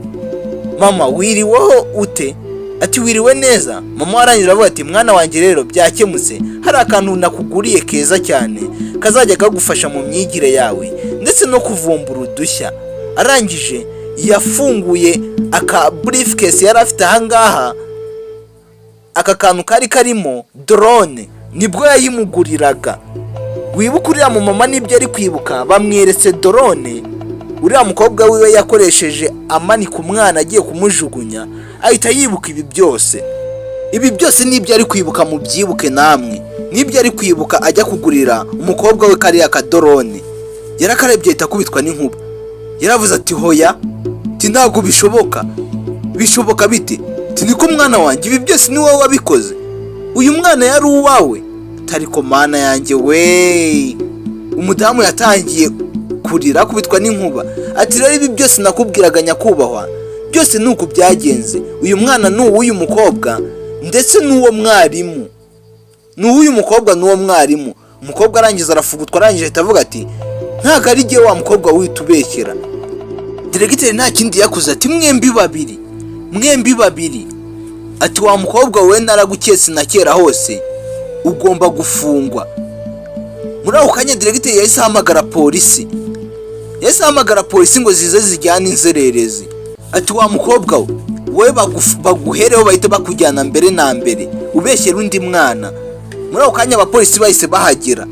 mama wiriweho ute? Ati wiriwe neza. Mama arangije avuga ati mwana wanjye rero byakemutse, hari akantu nakuguriye keza cyane kazajya kagufasha mu myigire yawe ndetse no kuvumbura udushya. Arangije yafunguye aka briefcase yari afite aha ngaha, aka kantu kari karimo drone, nibwo yayimuguriraga. Wibuka uriya mu mama nibyo ari kwibuka, bamweretse drone uriya mukobwa wiwe yakoresheje amanika umwana agiye kumujugunya, ahita yibuka ibi byose. Ibi byose nibyo ari kwibuka, mu byibuke namwe. Nibyo ari kwibuka ajya kugurira umukobwa we kariya kadorone. Yarakarebye ahita kubitwa n'inkuba. Yaravuze ati hoya, ati ntabwo bishoboka. Bishoboka bite? Ati niko mwana wanjye, ibi byose ni wowe wabikoze? Uyu mwana yari uwawe? Tariko mana yanjye we. Umudamu yatangiye kurira kubitwa n'inkuba. Ati rero ibi byose nakubwiraga nyakubahwa, byose nuko byagenze. Uyu mwana n'uw'uyu mukobwa ndetse n'uwo mwarimu. N'uw'uyu mukobwa n'uwo mwarimu. Umukobwa arangiza arafugutwa, arangije ahita avuga ati ntago ari jye wa mukobwa witubekera. Diregiteri nta kindi yakuze ati mwembi babiri. Ati wa mukobwa we naraguketse na kera hose, ugomba gufungwa. Muri ako kanya diregiteri yahise ahamagara polisi ngo zize zijyane inzererezi. Ati wa mukobwa we baguhereho bahita bakujyana mbere na mbere, ubeshyera undi mwana. Muri ako kanya abapolisi bahise bahagera.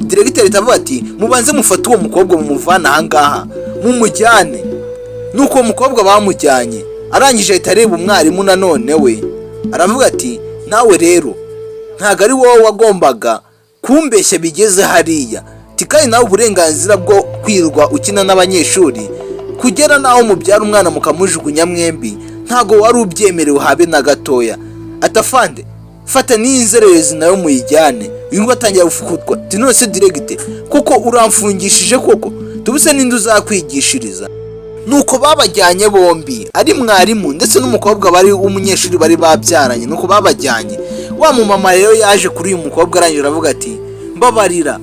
Diregiteri atavuga ati mubanze mufate uwo mukobwa mumuvana aha ngaha mumujyane. Nuko uwo mukobwa bamujyanye, arangije ahita areba umwarimu nanone we aravuga ati nawe rero ntabwo ari wowe wagombaga kumbeshya bigeze hariya, kandi nawe uburenganzira bwo kwirwa ukina n'abanyeshuri kugera naho mubyara umwana mukamujugunya mwembi ntabwo wari ubyemerewe habe na gatoya. Atafande fata n'inzererezi nayo muyijyane. Uyu ngo atangira gufukutwa ati none se diregite kuko uramfungishije koko tubuse n'indi uzakwigishiriza. Nuko babajyanye bombi ari mwarimu ndetse n'umukobwa bari umunyeshuri bari babyaranye. Nuko babajyanye wa mumama rero yaje kuri uyu mukobwa arangije aravuga ati mbabarira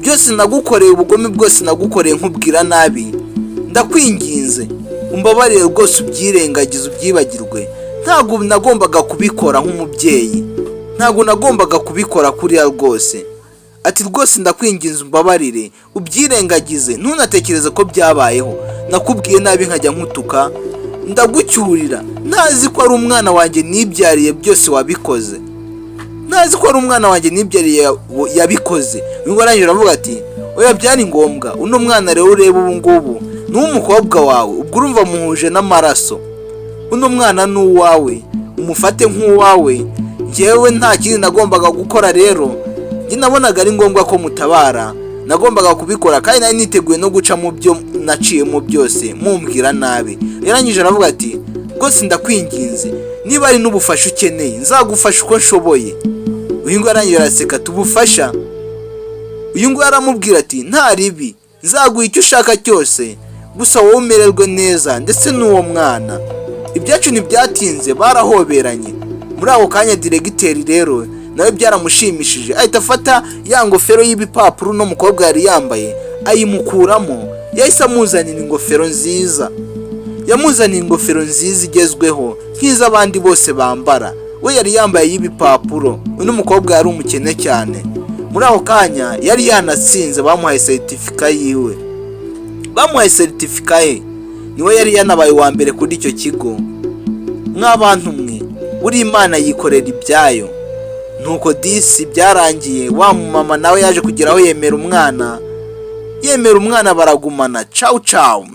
byose nagukoreye, ubugome bwose nagukoreye nkubwira nabi, ndakwinginze umbabarire rwose ubyirengagize ubyibagirwe. Ntabwo nagombaga kubikora nk'umubyeyi, ntabwo nagombaga kubikora kuriya rwose. Ati rwose ndakwinginze umbabarire ubyirengagize, ntunatekereze ko byabayeho, nakubwiye nabi nkajya nkutuka ndagucyurira, ntazi ko ari umwana wanjye nibyariye byose wabikoze, ntazi ko ari umwana wanjye nibyariye yabikoze. Ngo arangije aravuga ati oya byari ngombwa, uno mwana rero ureba ubu ngubu ni umukobwa wawe, ubwo urumva muhuje n'amaraso, uno mwana ni uwawe umufate nk'uwawe. Njyewe nta kindi nagombaga gukora, rero njye nabonaga ari ngombwa ko mutabara, nagombaga kubikora kandi nari niteguye no guca mu byo naciyemo byose mumbwira nabi. Yarangije aravuga ati rwose ndakwinginze niba ari n'ubufasha ukeneye nzagufasha uko nshoboye. Uyu ngo arangije araseka tubufasha. Uyu ngo aramubwira ati nta ribi nzaguha icyo ushaka cyose, gusa wowe umererwe neza ndetse n'uwo mwana. Ibyacu ntibyatinze barahoberanye. Muri ako kanya diregiteri rero nawe byaramushimishije, ahita afata ya ngofero y'ibipapuro no mukobwa yari yambaye ayimukuramo, yahise amuzanira ingofero nziza. Yamuzaniye ingofero nziza igezweho nk'iz'abandi bose bambara, we yari yambaye y'ibipapuro. Uno mukobwa yari umukene cyane. Muri ako kanya yari yanatsinze, bamuhaye seritifika yiwe, bamuhaye seritifika ye, niwe yari yanabaye uwa mbere kuri icyo kigo. Nk'abantu mwe buri Imana yikorera ibyayo. Nuko disi byarangiye, wa mama nawe yaje kugeraho yemera umwana baragumana. Ciao ciao.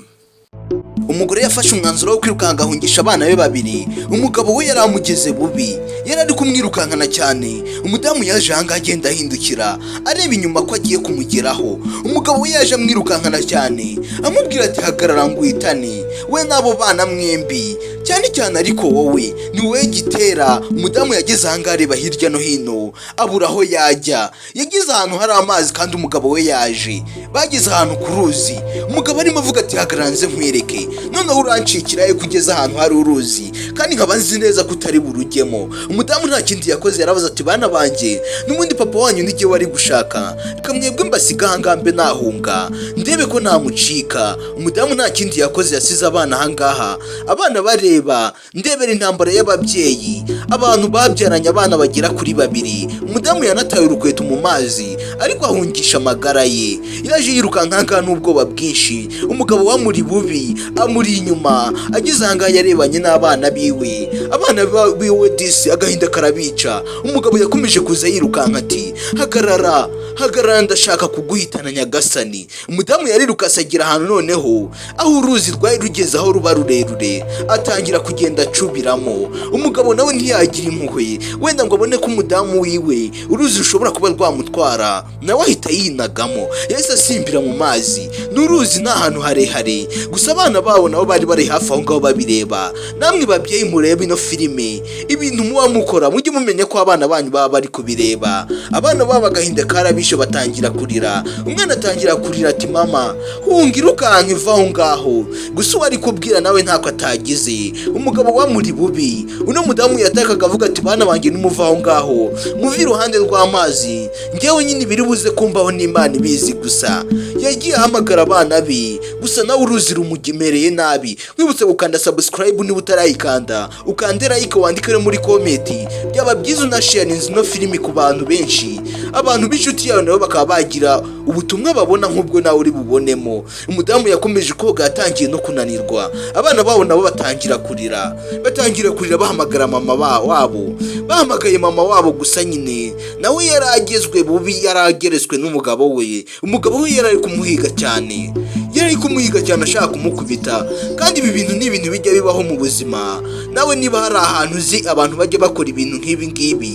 Umugore yafashe umwanzuro wo kwirukanka ahungisha abana be babiri. Umugabo we yari amugeze bubi, yari ari kumwirukankana cyane. Umudamu yaje hanga agenda ahindukira areba inyuma ko agiye kumugeraho. Umugabo we yaje amwirukankana cyane amubwira ati hagarara nguhitane we n'abo bana mwembi, cyane cyane ariko wowe ni wowe gitera. Umudamu yageze hanga areba hirya no hino abura aho yajya. Yageze ahantu hari amazi kandi umugabo we yaje. Bageze ahantu ku ruzi, umugabo arimo avuga ati hagarara nze nkwereke, noneho urancikirayo kugeza ahantu hari uruzi kandi nkaba nzi neza ko utari burujyemo. Umudamu nta kindi yakoze, yarabaza ati bana banjye n'ubundi papa wanyu n'igihe wari gushaka, reka mwebwe mbasiga ahangaha mbe nahunga ndebe ko namucika. Umudamu nta kindi yakoze, yasize abana ahangaha, abana bareba ndebera intambara y'ababyeyi, abantu babyaranye abana bagera kuri babiri. Umudamu yanataye urukweto mu mazi ariko ahungisha amagara ye. Yaje yirukanka n'ubwoba bwinshi, umugabo wamuri bubi amuri inyuma. Ageze ahangaha yarebanye n'abana biwe, abana biwe disi agahinda karabica. Umugabo yakomeje kuza yirukanka ati hagarara hagarara ndashaka kuguhitana nyagasani. Umudamu yarirukase agira ahantu noneho aho uruzi rwari rugeze aho ruba rurerure, atangira kugenda acubiramo. Umugabo nawe ntiyagira impuhwe, wenda ngo abone ko umudamu wiwe uruzi rushobora kuba rwamutwara, nawe ahita yinagamo. Yahise asimbira mu mazi. N'uruzi ni ahantu harehare, gusa abana babo nabo bari bari hafi aho ngaho babireba. Namwe babyeyi mureba ino filime, ibintu muba mukora mujye mumenya ko abana banyu baba bari kubireba. Abana babo agahinda karabishe batangira kurira. Umwana atangira kurira ati mama hungira ukanka iva aho ngaho, gusa wari kubwira nawe ntako atagize. Umugabo wamuri bubi, uno mudamu yatakaga avuga ati bana banjye nimuva aho ngaho muvi iruhande rw'amazi, njyewe nyine biri buze kumbaho n'Imana ibizi. Gusa yagiye ahamagara abana be, gusa nawe uruzi rumugemereye nabi. Wibutse gukanda subscribe niba utarayikanda, ukande like wandike muri comment, byaba byiza unashare ino filimi ku bantu benshi, abantu b'inshuti yawe nabo bakaba bagira ubutumwa babona nk'ubwo nawe uri bubonemo. Umudamu yakomeje koga, yatangiye no kunanirwa. Abana babo nabo batangira kurira bahamagara mama wabo. Bahamagaye mama wabo, gusa nyine nawe yaragezwe bubi, yarageretswe n'umugabo we. Umugabo we yari ari kumuhiga cyane, yari kumuhiga cyane ashaka kumukubita. Kandi ibi bintu ni ibintu bijya bibaho mu buzima. Nawe niba hari ahantu uzi abantu bajya bakora ibintu nk'ibi ngibi,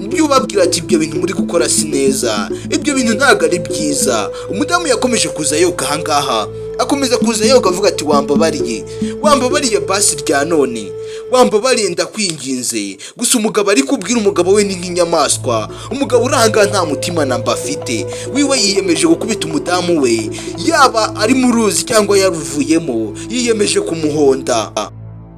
ibyo ubabwira ati ibyo bintu muri gukora si neza, ibyo bintu ntabwo ari byiza. Umudamu yakomeje kuza yoga ahangaha, akomeza kuza yoga avuga ati wambabariye basi rya none, wambabariye ndakwinginze. Gusa umugabo ari kubwira umugabo we ni nk'inyamaswa. Umugabo uranga nta mutima namba afite, wiwe yiyemeje gukubita umudamu we, yaba ari mu ruzi cyangwa yaruvuyemo, yiyemeje kumuhonda.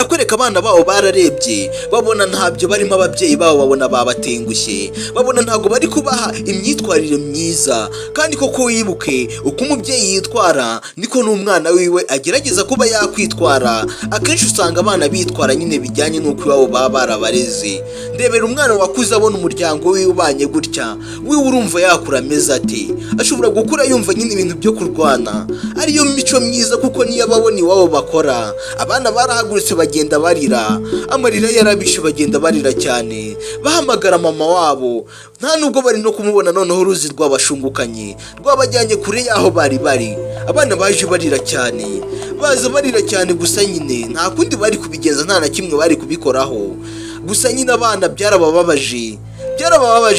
Akwereka abana babo bararebye, babona ntabyo barimo, ababyeyi babo babona babatengushye, babona ntabwo bari kubaha imyitwarire myiza. Kandi koko wibuke uko umubyeyi yitwara niko n'umwana wiwe agerageza kuba yakwitwara. Akenshi usanga abana bitwara nyine bijyanye n'uko iwabo baba barabareze. Ndebera umwana wakuze abona umuryango wiwe ubanye gutya, wiwe urumva yakura ameze ate? Ashobora gukura yumva nyine ibintu byo kurwana ariyo mico myiza, kuko niyo ababona iwabo bakora. Abana barahagurutse bagenda barira, amarira yarabishe, bagenda barira cyane, bahamagara mama wabo. Nta nubwo bari no kumubona, noneho uruzi rwabashungukanye rwabajyanye kure yaho bari. Abana baje barira cyane, baza barira cyane. Gusa nyine nta kundi bari kubigenza, nta na kimwe bari kubikoraho. Gusa nyine abana byarabababaje,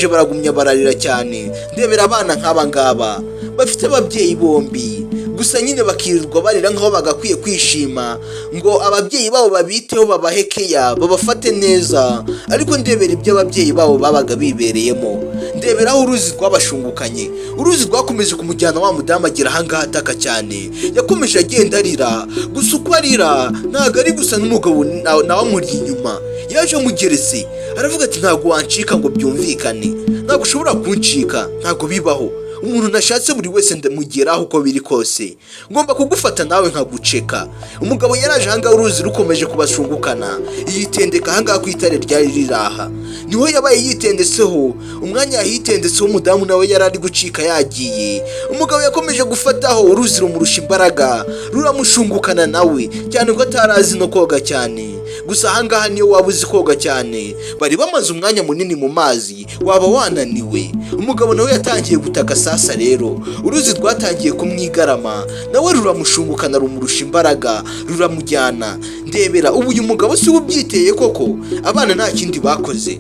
baragumya bararira cyane. Ndebera abana nk'aba ngaba bafite ababyeyi bombi, gusa nyine bakirirwa barira nk'aho bagakwiye kwishima ngo ababyeyi babo babiteho, babahe keya, babafate neza. Ariko ndebera ibyo ababyeyi babo babaga bibereyemo. Ndebera aho uruzi rwabashungukanye, uruzi rwakomeje kumujyana wa mudamu agira ahangaha ataka cyane. Yakomeje agenda arira, gusa uko arira ntabwo ari gusa n'umugabo nawe amuri inyuma. Yaje amugeretse, aravuga ati ntabwo wancika ngo byumvikane, ntabwo ushobora kuncika, ntabwo bibaho. Umuntu nashatse buri wese ndamugeraho uko biri kose, ngomba kugufata nawe nkaguceka. Umugabo yaraje ahangaha uruzi rukomeje kubashungukana, yitendeka ahangaha ku itare ryari riraha. Niho yabaye yitendetseho, umwanya yahitendetseho umudamu nawe yari ari gucika yagiye. Umugabo yakomeje gufataho, uruzi rumurusha imbaraga, ruramushungukana nawe cyane ko atarazi no koga cyane. Gusa ahangaha niyo waba uzi koga cyane, bari bamaze umwanya munini mu mazi, waba wananiwe. Umugabo nawe yatangiye gutaka. Sasa rero uruzi rwatangiye kumwigarama, nawe ruramushungukana, rumurusha imbaraga, ruramujyana. Ndebera ubu uyu mugabo si ubyiteye koko. Abana nta kindi bakoze,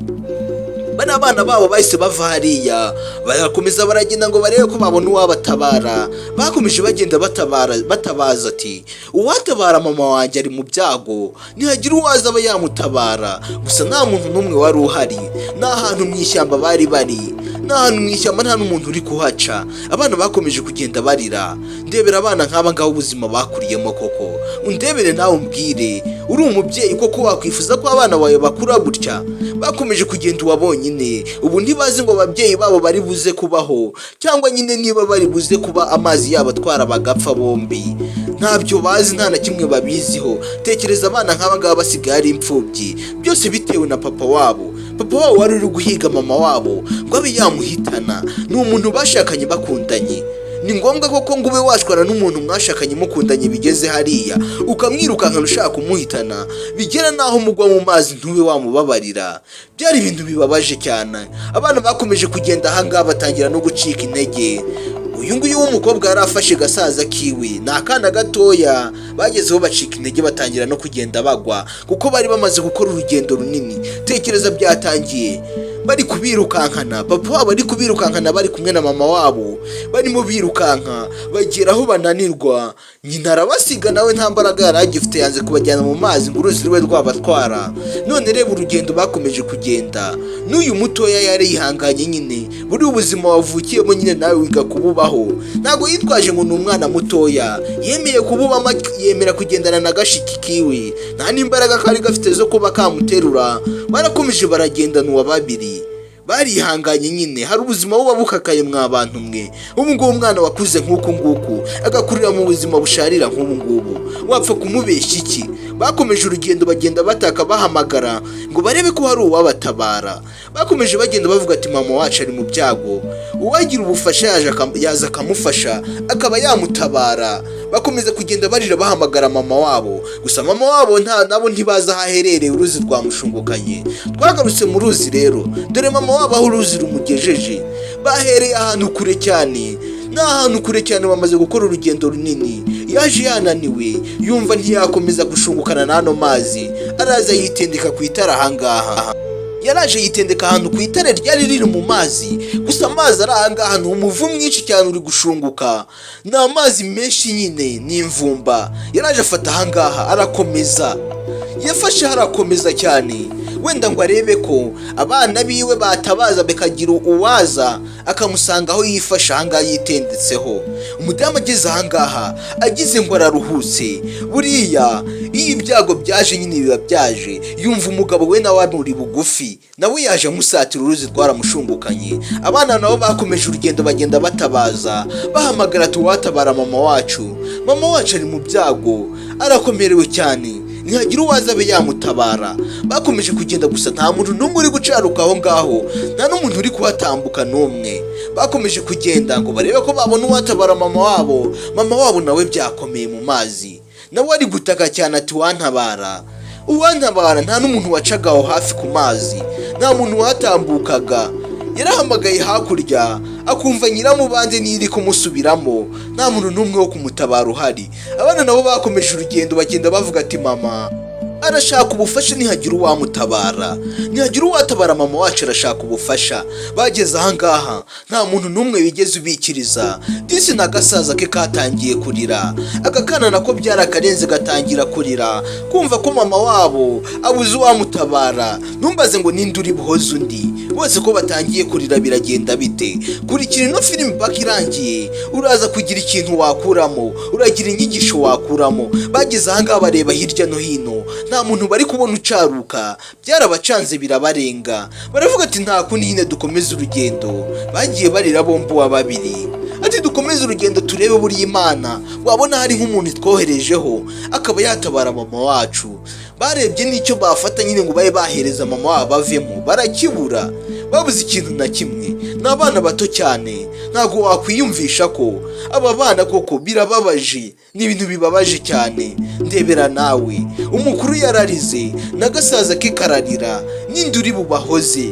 bana abana babo bahise bava hariya, barakomeza baragenda ngo barebe ko babona uwabatabara. Bakomeje bagenda batabaza ati uwatabara mama wanjye ari mu byago, ntihagira uwaza aba yamutabara. Gusa nta muntu n'umwe wari uhari, nta hantu mu ishyamba bari, n'ahantu mu ishyamba nta n'umuntu uri kuhaca. Abana bakomeje kugenda barira. Ndebera abana nk'aba ngabo ubuzima bakuriyemo koko. Undebere nawe umbwire, uri umubyeyi koko wakwifuza ko abana bawe bakura gutya? Bakomeje kugenda uwabonyine, ubu ntibazi ngo ababyeyi babo bari buze kubaho, cyangwa nyine niba bari buze kuba amazi yabo atwara bagapfa bombi. Ntabyo bazi, nta na kimwe babiziho. Tekereza abana nk'aba ngaba basigaye ari imfubyi, byose bitewe na papa wabo. Papa wabo wari uri guhiga mama wabo ngo abe yamuhitana. Ni umuntu bashakanye bakundanye. Ni ngombwa koko ngo ube washwana n'umuntu mwashakanye mukundanye bigeze hariya ukamwirukankana ushaka kumuhitana, bigera naho mugwa mu mazi ntube wamubabarira? Byari ibintu bibabaje cyane. Abana bakomeje kugenda ahangaha batangira no gucika intege. Uyu nguyu w'umukobwa yari afashe gasaza kiwe, ni akana gatoya. Bagezeho bacika intege, batangira no kugenda bagwa, kuko bari bamaze gukora urugendo runini. Tekereza byatangiye bari kubirukankana, papa wabo ari kubirukankana bari kumwe na mama wabo, barimo birukanka bagera aho bananirwa. Nyina arabasiga, nawe nta mbaraga yari agifite, yanze kubajyana mu mazi ngo uruzi rwe rwabatwara. None reba urugendo bakomeje kugenda. N'uyu mutoya yari yihanganye nyine, buri ubuzima wavukiyemo nyine nawe wiga kububaho. Ntabwo yitwaje ngo ni umwana mutoya, yemeye kububamo, yemera kugendana na gashiki kiwe, nta n'imbaraga kari gafite zo kuba kamuterura. Barakomeje baragenda n'uwa babiri, barihanganye nyine. Hari ubuzima buba bukakaye mwa bantu mwe. Ubu ngubu umwana wakuze nk'uku nguku agakurira mu buzima busharira nk'ubu ngubu, wapfa kumubeshya iki? Bakomeje urugendo bagenda bataka, bahamagara ngo barebe ko hari uwabatabara. Bakomeje bagenda bavuga ati mama wacu ari mu byago, uwagira ubufasha yaza akamufasha, akaba yamutabara. Bakomeza kugenda barira bahamagara mama wabo, gusa mama wabo nabo ntibaza aho aherereye, uruzi rwamushungukanye. Twagarutse mu ruzi rero, dore mama wabo aho uruzi rumugejeje. Bahereye ahantu kure cyane, n'ahantu kure cyane bamaze gukora urugendo runini. Yaje yananiwe yumva ntiyakomeza gushungukana n'ano mazi, araza yitendeka ku itara ahangaha. Yaraje yitendeka ahantu ku itare ryari riri mu mazi, gusa amazi ari ahangaha ni umuvu mwinshi cyane uri gushunguka, ni amazi menshi nyine n'imvumba. Yaraje afata ahangaha arakomeza, yafashe harakomeza cyane, wenda ngo arebe ko abana biwe batabaza bakagira uwaza akamusanga aho yifashe ahangaha yitendetseho. Umudamu ageze ahangaha agize ngo araruhutse, buriya iyo ibyago byaje nyine biba byaje, yumva umugabo we nawe amuri bugufi, nawe yaje amusatira, uruzi rwaramushungukanye. Abana nabo bakomeje urugendo bagenda batabaza bahamagara ati watabara mama wacu, mama wacu ari mu byago arakomerewe cyane, ntihagira uwaza abe yamutabara. Bakomeje kugenda gusa nta muntu n'umwe uri gucaruka aho ngaho, nta n'umuntu uri kuhatambuka n'umwe. Bakomeje kugenda ngo barebe ko babona uwatabara mama wabo. Mama wabo nawe byakomeye mu mazi, nawe ari gutaka cyane ati wantabara, uwantabara. Nta n'umuntu wacaga aho hafi ku mazi, nta muntu watambukaga. Yarahamagaye hakurya akumva nyiramubande niri kumusubiramo, nta muntu n'umwe wo kumutabara uhari. Abana nabo bakomeje urugendo bagenda bavuga ati mama arashaka ubufasha, ntihagira uwamutabara, ntihagira uwatabara mama wacu arashaka ubufasha. Bageze ahangaha nta muntu n'umwe wigeze ubikiriza. Disi n'agasaza ke katangiye kurira, agakana nako byarakarenze gatangira kurira, kumva ko mama wabo abuze uwamutabara. Numbaze ngo ninde uri buhoze undi, bose ko batangiye kurira biragenda bite? Kurikira ino filime paka irangiye uraza kugira ikintu wakuramo, uragira inyigisho wakuramo. Bageze ahangaha bareba hirya no hino, nta muntu bari kubona ucaruka, byarabacanze birabarenga. Baravuga ati nta kundi nyine dukomeze urugendo. Bagiye barira bombi wa babiri ati dukomeze urugendo turebe buri Imana wabona hari nk'umuntu twoherejeho akaba yatabara mama wacu. Barebye n'icyo bafata nyine ngo babe bahereza mama wabo bavemo, barakibura, babuze ikintu na kimwe. N'abana bato cyane, ntago wakwiyumvisha ko aba bana koko birababaje, ni ibintu bibabaje cyane. Ndebera nawe, umukuru yararize n'agasaza ke kararira, ninde uri bubahoze?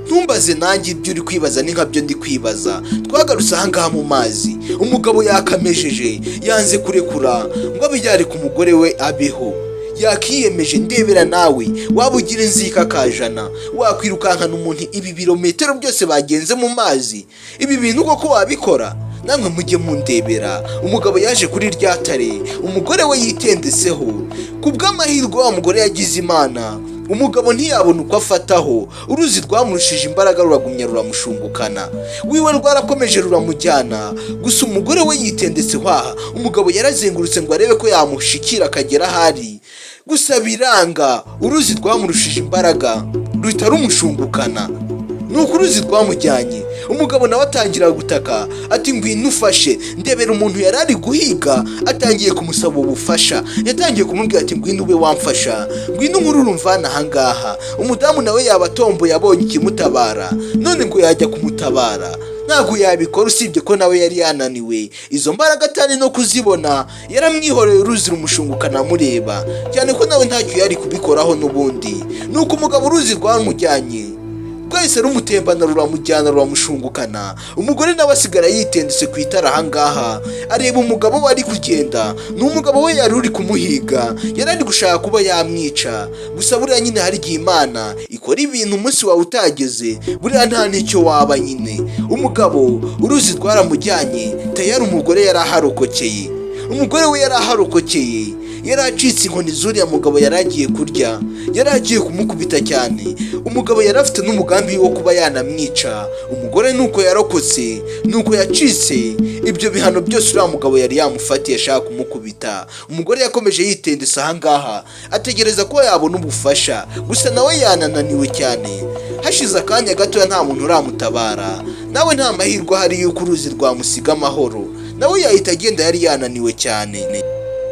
Ntumbaze nanjye ibyo uri kwibaza ni nkabyo ndi kwibaza. Twagarutse ahangaha mu mazi, umugabo yakamejeje yanze kurekura ngo abijyare ku mugore we abeho, yakiyemeje. Ndebera nawe, waba ugira inzika kajana wakwirukankana umuntu ibi birometero byose bagenze mu mazi? Ibi bintu koko wabikora? Namwe mujye mundebera. Umugabo yaje kuri rya tare, umugore we yitendeseho. Kubw'amahirwe wa mugore yagize Imana, umugabo ntiyabona uko afataho, uruzi rwamurushije imbaraga ruragumya ruramushungukana. Wiwe rwarakomeje ruramujyana, gusa umugore we yitendeseho. Aha umugabo yarazengurutse ngo arebe ko yamushikira akagera ahari, gusa biranga. Uruzi rwamurushije imbaraga ruhita rumushungukana, nuko uruzi rwamujyanye. Umugabo nawe atangira gutaka ati ngwino ufashe. Ndebera umuntu yarari guhiga atangiye kumusaba ubufasha, yatangiye kumubwira ati ngwino ube wamfasha, ngwino nkururumvana ahangaha. Umudamu nawe yabatombo yabonye ikimutabara, none ngo yajya kumutabara ntago yabikora, usibye ko nawe yari yananiwe. Izo mbaraga atari no kuzibona, yaramwihoreye, uruzi rumushungukana amureba cyane ko nawe ntacyo yari kubikoraho n'ubundi. Nuko umugabo uruzi rwamujyanye rwahise rumutembana ruramujyana ruramushungukana. Umugore nawe asigara yitendetse ku itara ahangaha areba umugabo we ari kugenda. N'umugabo we yari uri kumuhiga, yari ari gushaka kuba yamwica, gusa buriya nyine hari igihe Imana ikora ibintu umunsi wawe utageze, buriya nta n'icyo waba nyine. Umugabo uruzi rwaramujyanye tayari, umugore yari aharokokeye. Umugore we yari aharokokeye, yari acitse inkoni zuriya mugabo yari agiye kurya, yari agiye kumukubita cyane. Umugabo yari afite n'umugambi wo kuba yanamwica. Umugore nuko yarokotse, nuko yacitse ibyo bihano byose uriya mugabo yari yamufatiye ashaka kumukubita. Umugore yakomeje yitendesa ahangaha ategereza ko yabona ubufasha, gusa nawe yanananiwe cyane. Hashize akanya gato nta muntu uramutabara, nawe nta mahirwe ahari yuko uruzi rwamusiga amahoro, nawe yahita agenda, yari yananiwe cyane.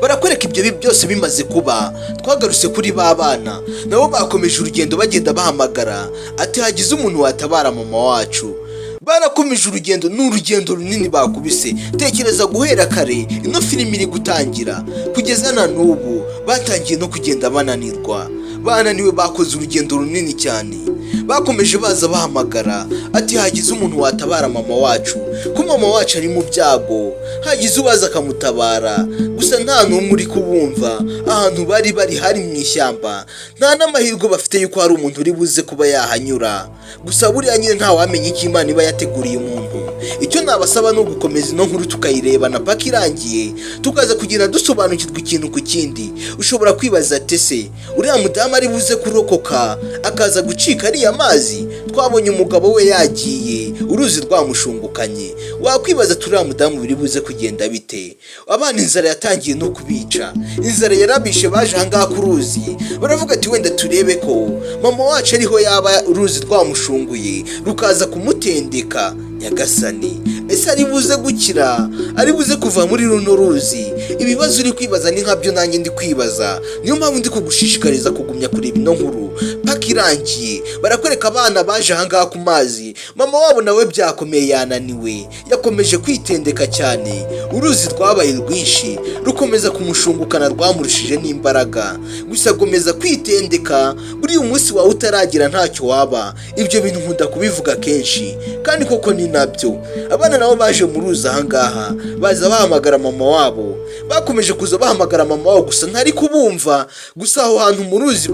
Barakwereka ibyo byose bimaze kuba. Twagarutse kuri ba bana, nabo bakomeje urugendo bagenda bahamagara ati hagize umuntu watabara mama wacu. Barakomeje urugendo, n'urugendo runini bakubise. Tekereza guhera kare ino filime iri gutangira kugeza na n'ubu batangiye no kugenda bananirwa. bananiwe, bakoze urugendo runini cyane. Bakomeje baza bahamagara ati hagize umuntu watabara mama wacu, ko mama wacu ari mu byago, hagize ubaza akamutabara. Gusa nta n'umwe uri kubumva. Ahantu bari hari mu ishyamba, nta n'amahirwe bafite yuko hari umuntu uri buze kuba yahanyura. Gusa buriya nyine nta wamenya icyo Imana iba yateguriye umuntu. Icyo nabasaba ni ugukomeza ino nkuru tukayirebana paka irangiye, tukaza kugenda dusobanukirwa ikintu ku kindi. Ushobora kwibaza ati se uriya mudamu ari buze kurokoka akaza gucika ariya mazi? Twabonye umugabo we yagiye, uruzi rwamushungukanye. Wakwibaza turiya mudamu biri buze kugenda bite? Abana inzara yatangiye no kubica, inzara yarabishe. Baje ahangaha ku ruzi baravuga ati wenda turebe ko mama wacu ariho yaba uruzi rwamushunguye rukaza kumutendeka. Nyagasani, ese ari buze gukira? Ari buze kuva muri runo ruzi? Ibibazo uri kwibaza ni nkabyo nanjye ndi kwibaza. Niyo mpamvu ndi kugushishikariza kugumya kureba ino nkuru paka irangiye. Barakwereka abana baje ahangaha ku mazi, mama wabo nawe byakomeye yananiwe, yakomeje kwitendeka cyane. Uruzi rwabaye rwinshi, rukomeza kumushungukana, rwamurushije n'imbaraga. Gusa akomeza kwitendeka. Buri umunsi wawe utaragira ntacyo waba. Ibyo bintu nkunda kubivuga kenshi, kandi koko ni nabyo. Abana nabo baje mu ruzi ahangaha, baza bahamagara mama wabo. Bakomeje kuza bahamagara mama wabo, gusa ntari kubumva. Gusa aho hantu mu ruzi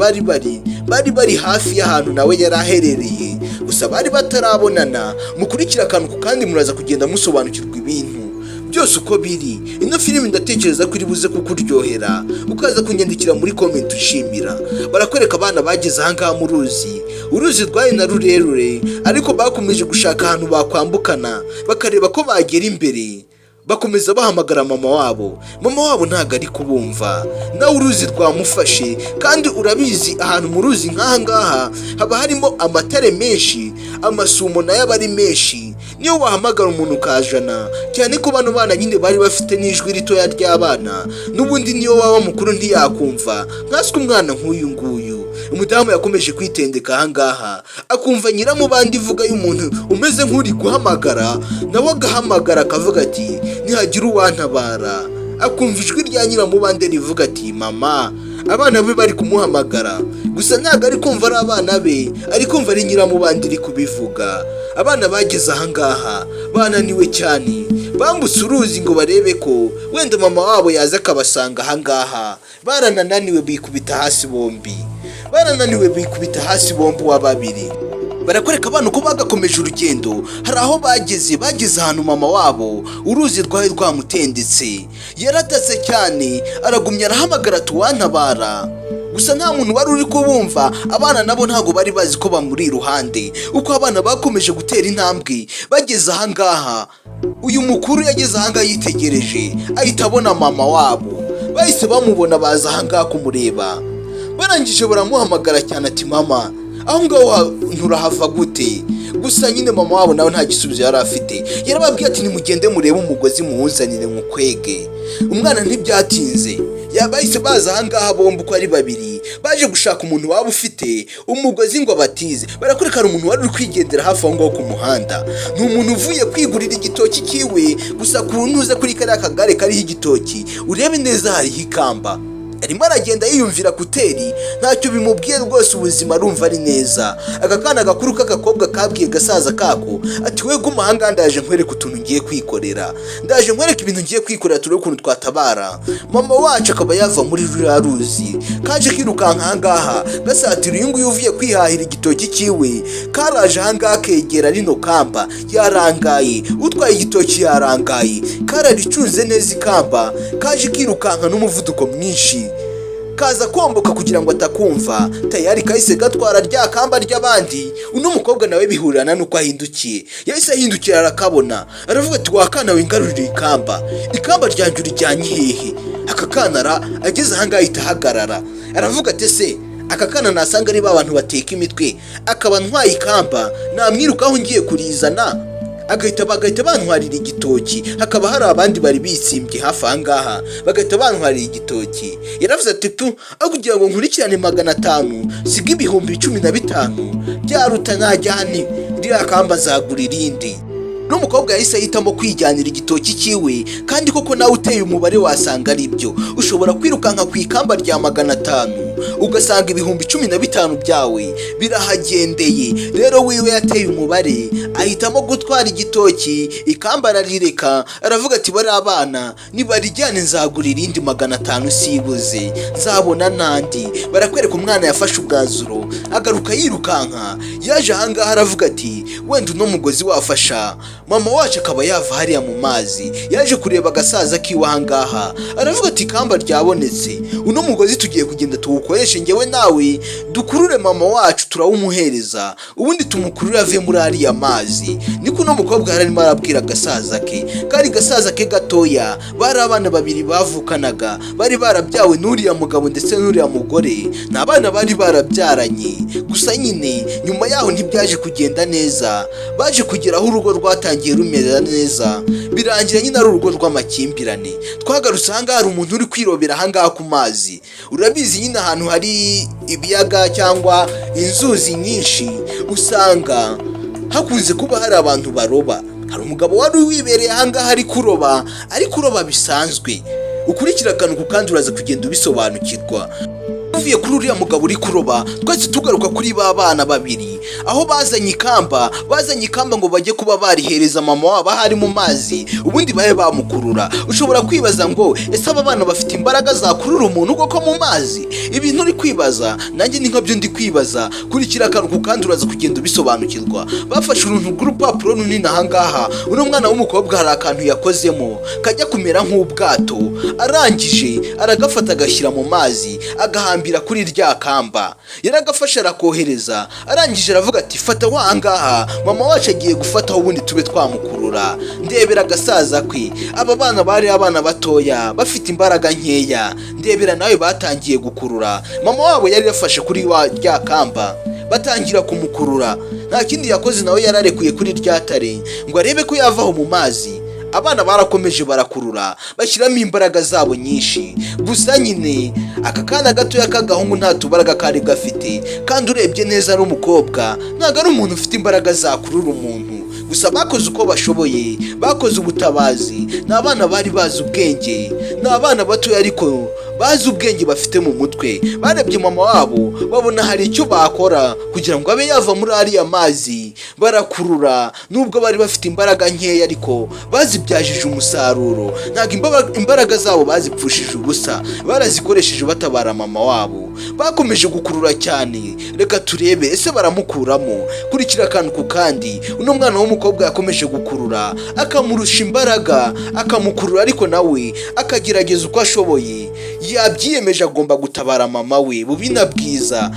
bari hafi y'ahantu nawe yari aherereye, gusa bari batarabonana. Mukurikira akantu ku kandi muraza kugenda musobanukirwa ibintu byose uko biri. Ino filimi ndatekereza ko iri buze kukuryohera, ukaza kunyandikira muri comment ushimira. Barakwereka abana bageze ahangaha mu ruzi. Uruzi rwari na rurerure, ariko bakomeje gushaka ahantu bakwambukana bakareba ko bagera imbere. Bakomeza bahamagara mama wabo. Mama wabo ntago ari kubumva. Nawe uruzi rwamufashe, kandi urabizi ahantu mu ruzi nk'ahangaha haba harimo amatare menshi, amasumo nayo aba ari menshi. Niyo wahamagara umuntu kajana, cyane ko bano bana nyine bari bafite n'ijwi ritoya ry'abana, n'ubundi niyo waba mukuru ntiyakumva. Nkaswe umwana nk'uyu nguyu. Umudamu yakomeje kwitendeka ahangaha, akumva nyiramubandi ivuga y'umuntu umeze nk'uri guhamagara, nawe agahamagara akavuga ati nihagira uwantabara. Akumva ijwi rya nyiramubande rivuga ati mama. Abana be bari kumuhamagara, gusa ntago ari kumva ari abana be, ari kumva ari nyiramubandi iri kubivuga. Abana bageze ahangaha bananiwe cyane, bambutse uruzi ngo barebe ko wenda mama wabo yaza akabasanga ahangaha. Barananiwe bikubita hasi bombi, wa babiri. Barakwereka abantu ko bagakomeje urugendo. Hari aho bageze ahantu mama wabo uruzi rwari rwamutendetse. Yaratatse cyane, aragumya arahamagara tuwantabara. Gusa nta muntu wari uri kubumva. Abana nabo ntago bari bazi ko bamuri iruhande. Uko abana bakomeje gutera intambwe bageze ahangaha, uyu mukuru yageze ahangaha yitegereje, ahita abona mama wabo. Bahise bamubona, baza ahangaha kumureba. Barangije baramuhamagara cyane ati mama, aho ngaho nturahava gute? Gusa nyine mama wabo nawe nta gisubizo yari afite. Yarababwiye ati nimugende murebe umugozi muwuzanire mukwege. Umwana ntibyatinze, bahise baza ahangaha bombi uko ari babiri, baje gushaka umuntu waba ufite umugozi ngo abatize. Barakwereka umuntu wari uri kwigendera hafi aho ngaho ku muhanda. Ni umuntu uvuye kwigurira igitoki kiwe, gusa kuntuze kuri kariya kagare kariho igitoki urebe neza hariho ikamba. Arimo aragenda yiyumvira kuteri, ntacyo bimubwiye rwose, ubuzima arumva ari neza. Aka kana gakuru k'agakobwa kabwiye gasaza kako ati we guma ahangaha, ndaje nkwereka utuntu ngiye kwikorera, ndaje nkwereka ibintu ngiye kwikorera, turebe ukuntu twatabara mama wacu akaba yava muri ruriya ruzi. Kaje kirukanka ahangaha gasatira uyu nguyu uvuye kwihahira igitoki kiwe. Karaje ahangaha kegera rino kamba, yarangaye. Utwaye igitoki yarangaye, kararicunze neza ikamba. Kaje kirukanka n'umuvuduko mwinshi, kaza komboka kugira ngo atakumva. Tayari kahise gatwara rya kamba ry'abandi. Uno mukobwa nawe bihurana nuko ahindukiye. Yahise ahindukira arakabona, aravuga ati wakana wingarurira ikamba ryanjye urijyanye hehe? Aka kana ageze ahangaha ahita ahagarara, aravuga ati se aka kana nasanga ari ba bantu bateka imitwe akaba ntwaye ikamba, namwirukaho ngiye kurizana. Bagahita bantwarira igitoki. Hakaba hari abandi bari bitsimbye hafi ahangaha, bagahita bantwarira igitoki. Yaravuze ati aho kugira ngo nkurikirane 500 siga ibihumbi 15 byaruta najyane ririya kamba zagura irindi. n'umukobwa yahise ahitamo kwijyanira igitoki cyiwe, kandi koko nawe uteye umubare wasanga ari byo. Ushobora kwirukanka ku ikamba rya 500 ugasanga ibihumbi 15 byawe birahagendeye. Rero wiwe yateye umubare ahitamo gutwara igitoki, ikamba ararireka, aravuga ati bari abana nibarijyane nzagura irindi 500 sibuze, nzabona nandi. Barakwereka umwana yafashe ubwazuro agaruka yirukanka, yaje ahangaha aravuga ati wenda uno mugozi wafasha mama wacu akaba yava hariya mu mazi. Yaje kureba agasaza kiwe ahangaha aravuga ati ikamba ryabonetse, uno mugozi tugiye kugenda tuwukoreshe ngewe nawe dukurure mama wacu turawumuhereza, ubundi tumukurure ave muri ariya mazi. Niko uno mukobwa arimo arabwira agasaza ke, kandi gasaza ke gatoya bari abana babiri bavukanaga, bari barabyawe n'uriya mugabo ndetse n'uriya mugore, ni abana bari barabyaranye. Gusa nyine nyuma yaho ntibyaje kugenda neza, baje kugeraho urugo rwatangiye rumera neza, birangira nyine ari urugo rw'amakimbirane. Twagarutse ahangaha hari umuntu uri kwirobera ahangaha ku mazi. Urabizi nyine ahantu hari ibiyaga cyangwa inzuzi nyinshi usanga hakunze kuba hari abantu baroba. Hari umugabo wari wibereye ahangaha ari kuroba bisanzwe. Ukurikira akantu kandi uraza kugenda ubisobanukirwa. Tuvuye kuri uriya mugabo uri kuroba, twese tugaruka kuri ba bana babiri aho bazanye ikamba ngo bajye kuba barihereza mama wabo ahari mu mazi, ubundi bahe bamukurura. Ushobora kwibaza ngo ese aba bana bafite imbaraga zakurura umuntu koko mu mazi? Ibintu uri kwibaza nanjye ni nkabyo ndi kwibaza. Kurikira akantu kandi uraza kugenda ubisobanukirwa. Bafashe uruntu rw'urupapuro runini ahangaha, uno mwana w'umukobwa hari akantu yakozemo kajya kumera nk'ubwato, arangije aragafata agashyira mu mazi agahambira kuri rya kamba. Yaragafashe arakohereza, arangije aravuga ati fata wangaha mama wacu agiye gufataho ubundi tube twamukurura. Ndebera agasaza kwe, aba bana bari abana batoya bafite imbaraga nkeya, ndebera nawe batangiye gukurura. Mama wabo yari yafashe kuri rya kamba batangira kumukurura. Nta kindi yakoze, nawe yararekuye kuri rya tare ngo arebe ko yavaho mu mazi. Abana barakomeje barakurura bashyiramo imbaraga zabo nyinshi. Gusa nyine aka kana gatoya k'agahungu nta tubaraga kari gafite, kandi urebye neza ari umukobwa, ntabwo ari umuntu ufite imbaraga zakurura umuntu. Gusa bakoze uko bashoboye, bakoze ubutabazi. Ni abana bari bazi ubwenge, ni abana batoya ariko bazi ubwenge bafite mu mutwe. Barebye mama wabo babona hari icyo bakora kugira ngo abe yava muri ariya mazi. Barakurura, nubwo bari bafite imbaraga nkeya ariko bazibyajije umusaruro. Ntabwo imbaraga zabo bazipfushije ubusa, barazikoresheje batabara mama wabo. Bakomeje gukurura cyane. Reka turebe ese baramukuramo. Kurikira akantu kandi uno mwana w'umukobwa yakomeje gukurura, akamurusha imbaraga, akamukurura ariko nawe akagerageza uko ashoboye. Yabyiyemeje agomba gutabara mama we bubina bwiza.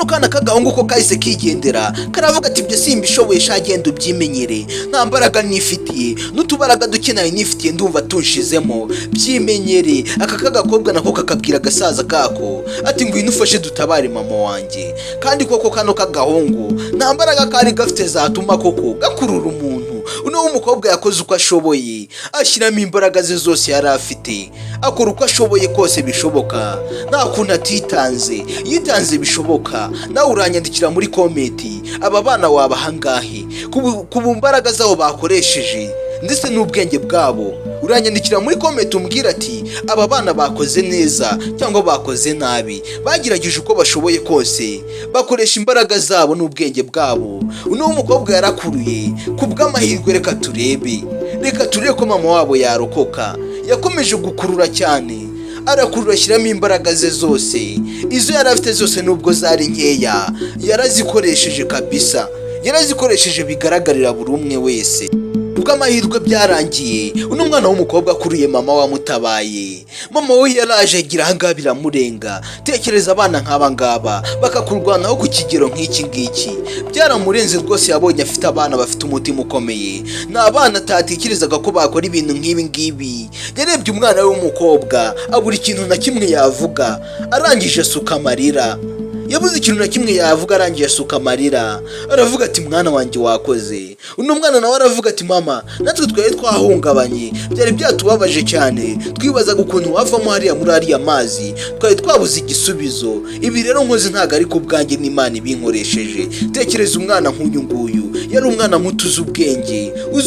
Kana k'agahungu ko kahise kigendera karavuga ati ibyo simbishoboye, shagenda ubyimenyere, nta mbaraga nifitiye, n'utubaraga dukenaye nifitiye ndumva tunshizemo, byimenyere. Aka k'agakobwa nako kakabwira agasaza kako ati ngwino ufashe dutabare mama wanjye. Kandi koko kano k'agahungu nta mbaraga kari gafite zatuma koko gakurura umuntu. Uno w'umukobwa yakoze uko ashoboye, ashyiramo imbaraga ze zose yari afite, akora uko ashoboye kose bishoboka, nta kuntu atitanze, yitanze bishoboka. Nawe uranyandikira muri komenti aba bana wabahangahe ku mbaraga zabo bakoresheje ndetse n'ubwenge bwabo. Uranyandikira muri komenti umbwira ati aba bana bakoze neza cyangwa bakoze nabi. Bagerageje uko bashoboye kose, bakoresha imbaraga zabo n'ubwenge bwabo. Uno w'umukobwa yarakuruye ku bw'amahirwe. Reka turebe ko mama wabo yarokoka. Yakomeje gukurura cyane, arakurura ashyiramo imbaraga ze zose. Izo yari afite zose nubwo zari nkeya yarazikoresheje kabisa, yarazikoresheje bigaragarira buri umwe wese. Bw'amahirwe byarangiye uno mwana w'umukobwa akuruye mama wamutabaye. Mama we yaraje agira ahangaha biramurenga. Tekereza abana nk'aba ngaba bakakurwanaho ku kigero nk'iki ngiki, byaramurenze rwose. Yabonye afite abana bafite umutima ukomeye, ni abana atatekerezaga ko bakora ibintu nk'ibi ngibi. Yarebye umwana we w'umukobwa abura ikintu na kimwe yavuga, arangije asuka amarira. yabuze ikintu na kimwe yavuga, arangiye asuka amarira aravuga ati mwana wanjye wakoze. uno mwana nawe aravuga ati mama, natwe twari twahungabanye, byari byatubabaje cyane, twibazaga ukuntu wavamo hariya muri ariya mazi, twari twabuze igisubizo. Ibi rero nkoze ntago ari ku bwanjye, n'Imana ibinkoresheje. Tekereza umwana nk'uyu nguyu, yari umwana muto uzi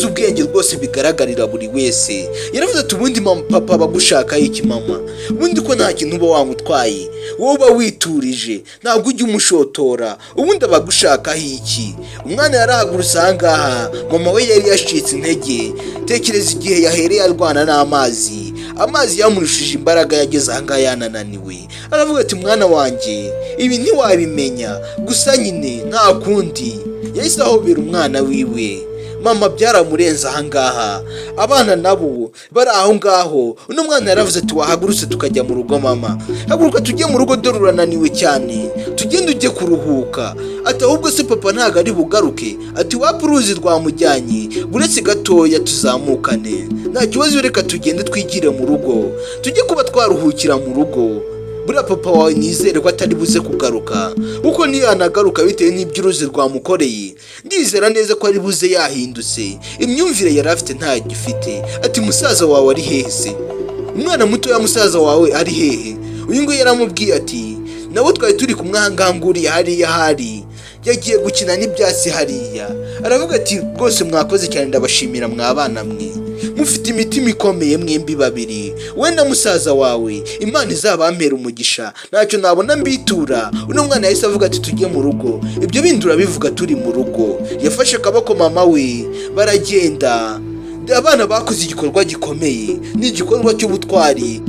ubwenge rwose bigaragarira buri wese. Yaravuze ati ubundi mama, papa bagushakaho iki mama? Ubundi ko nta kintu uba wamutwaye, wowe uba witurije, ntabwo ujya umushotora, ubundi abagushakaho iki? Umwana yarahagurutse ahangaha, mama we yari yacitse intege. Tekereza igihe yahereye arwana n'amazi, amazi yamurushije imbaraga, yageze ahangaha yanananiwe. Aravuga ati mwana wanjye, ibi ntiwabimenya, gusa nyine nta kundi. Yahise ahobera umwana wiwe. Mama byaramurenze ahangaha, abana nabo bari aho ngaho. uno mwana yaravuze ati wahagurutse tukajya mu rugo mama, haguruka tujye mu rugo, dore urananiwe cyane, tugende ujye kuruhuka. Ati ahubwo se papa ntago ari bugaruke? Ati wapfa uruzi rwamujyanye, buretse gatoya tuzamukane, nta kibazo, reka tugende twigire mu rugo, tujye kuba twaruhukira mu rugo. Buriya papa wawe nizere ko atari buze kugaruka, kuko niyanagaruka bitewe n'iby'uruzi rwamukoreye, ndizera neza ko ari buze yahindutse, imyumvire yari afite ntagifite. Ati musaza wawe ari hehe se? Umwana muto ya musaza wawe ari hehe? uyu nguyu yaramubwiye ati nawe twari turi kumwe ahangaha, nguriye hariya hari, yagiye gukina n'ibyatsi hariya. Aravuga ati rwose mwakoze cyane, ndabashimira mwabana mwe, mufite imitima ikomeye mwembi babiri, we na musaza wawe, Imana izabampera umugisha, ntacyo nabona mbitura. uno mwana yahise avuga ati tujye mu rugo, ibyo bindi urabivuga turi mu rugo. Yafashe akaboko mama we baragenda. Abana bakoze igikorwa gikomeye, ni igikorwa cy'ubutwari.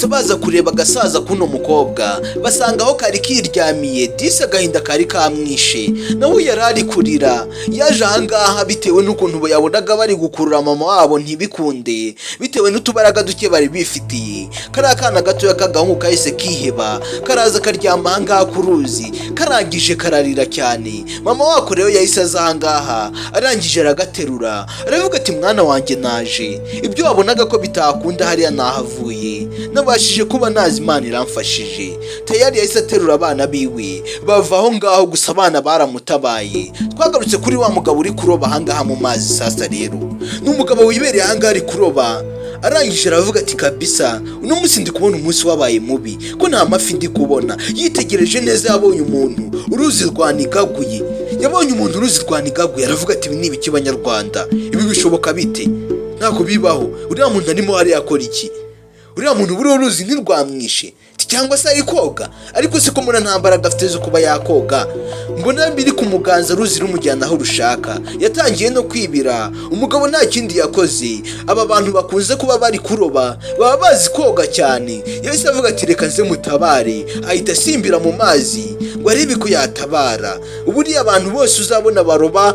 baza kureba agasaza kuno mukobwa, basanga aho kari kiryamiye, dise agahinda kari kamwishe, nawe yari ari kurira. Yaje ahangaha bitewe n'ukuntu yabonaga bari gukurura mama wabo ntibikunde, bitewe n'utubaraga duke bari bifitiye. Kariya kana gatoya k'agahungu kahise kiheba, karaza karyama ahangaha ku ruzi, karangije kararira cyane. Mama wako rero yahise aza ahangaha, arangije aragaterura, aravuga ati mwana wanjye naje, ibyo wabonaga ko bitakunda hariya nahavuye, nabashije kuba nazi Imana iramfashije. Tayari yahise aterura abana biwe bava aho ngaho, gusa abana baramutabaye. Twagarutse kuri wa mugabo uri kuroba ahangaha mu mazi. Sasa rero n'umugabo wibereye ahangaha ari kuroba, arangije aravuga ati kabisa uno munsi ndi kubona umunsi wabaye mubi, ko nta mafi ndi kubona. Yitegereje neza, yabonye umuntu uruzi rwanigaguye, aravuga ati ibi ni ibiki banyarwanda, ibi bishoboka bite? Ntabwo bibaho. Uriya muntu arimo hariya akora iki? Uriya muntu buriya uruzi ntirwamwishe cyangwa se ari koga? Ariko se ko mura nta mbaraga afite zo kuba yakoga? Mbona biri kumuganza ruzi rumujyana aho rushaka. Yatangiye no kwibira. Umugabo nta kindi yakoze. Aba bantu bakunze kuba bari kuroba baba bazi koga cyane. Yahise avuga ati reka nze mutabare, ahita asimbira mu mazi ngo arebe ko yatabara. Uburiya abantu bose uzabona baroba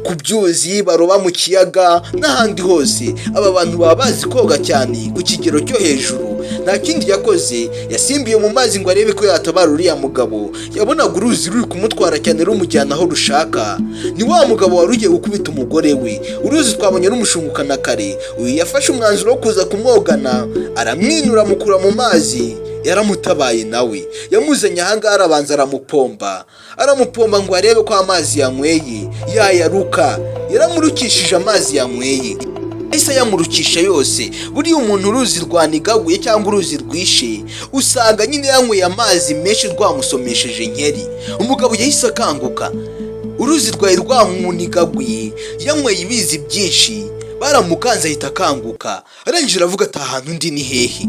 ku byuzi, baroba mu kiyaga n'ahandi hose, aba bantu baba bazi koga cyane ku kigero cyo hejuru. Nta kindi yakoze, yasimbiye mu mazi ngo arebe ko yatabara uriya mugabo. Yabonaga uruzi ruri kumutwara cyane rumujyana aho rushaka. Ni wa mugabo wari ugiye gukubita umugore we. Uruzi twabonye rumushungukana kare. Uyu yafashe umwanzuro wo kuza kumwogana, aramwinura amukura mu mazi. Yaramutabaye nawe, yamuzanye ahangaha, arabanza aramupomba ngo arebe ko amazi yanyweye yayaruka. Yaramurukishije amazi yanyweye, ahise yamurukisha yose. Buriya umuntu uruzi rwanigaguye cyangwa uruzi rwishe, usanga nyine yanyweye amazi menshi rwamusomesheje nkeri. Umugabo yahise akanguka, uruzi rwari rwamunigaguye, yanyweye ibizi byinshi, baramukanze ahita akanguka. Arangije aravuga ati ahantu ndi ni hehe?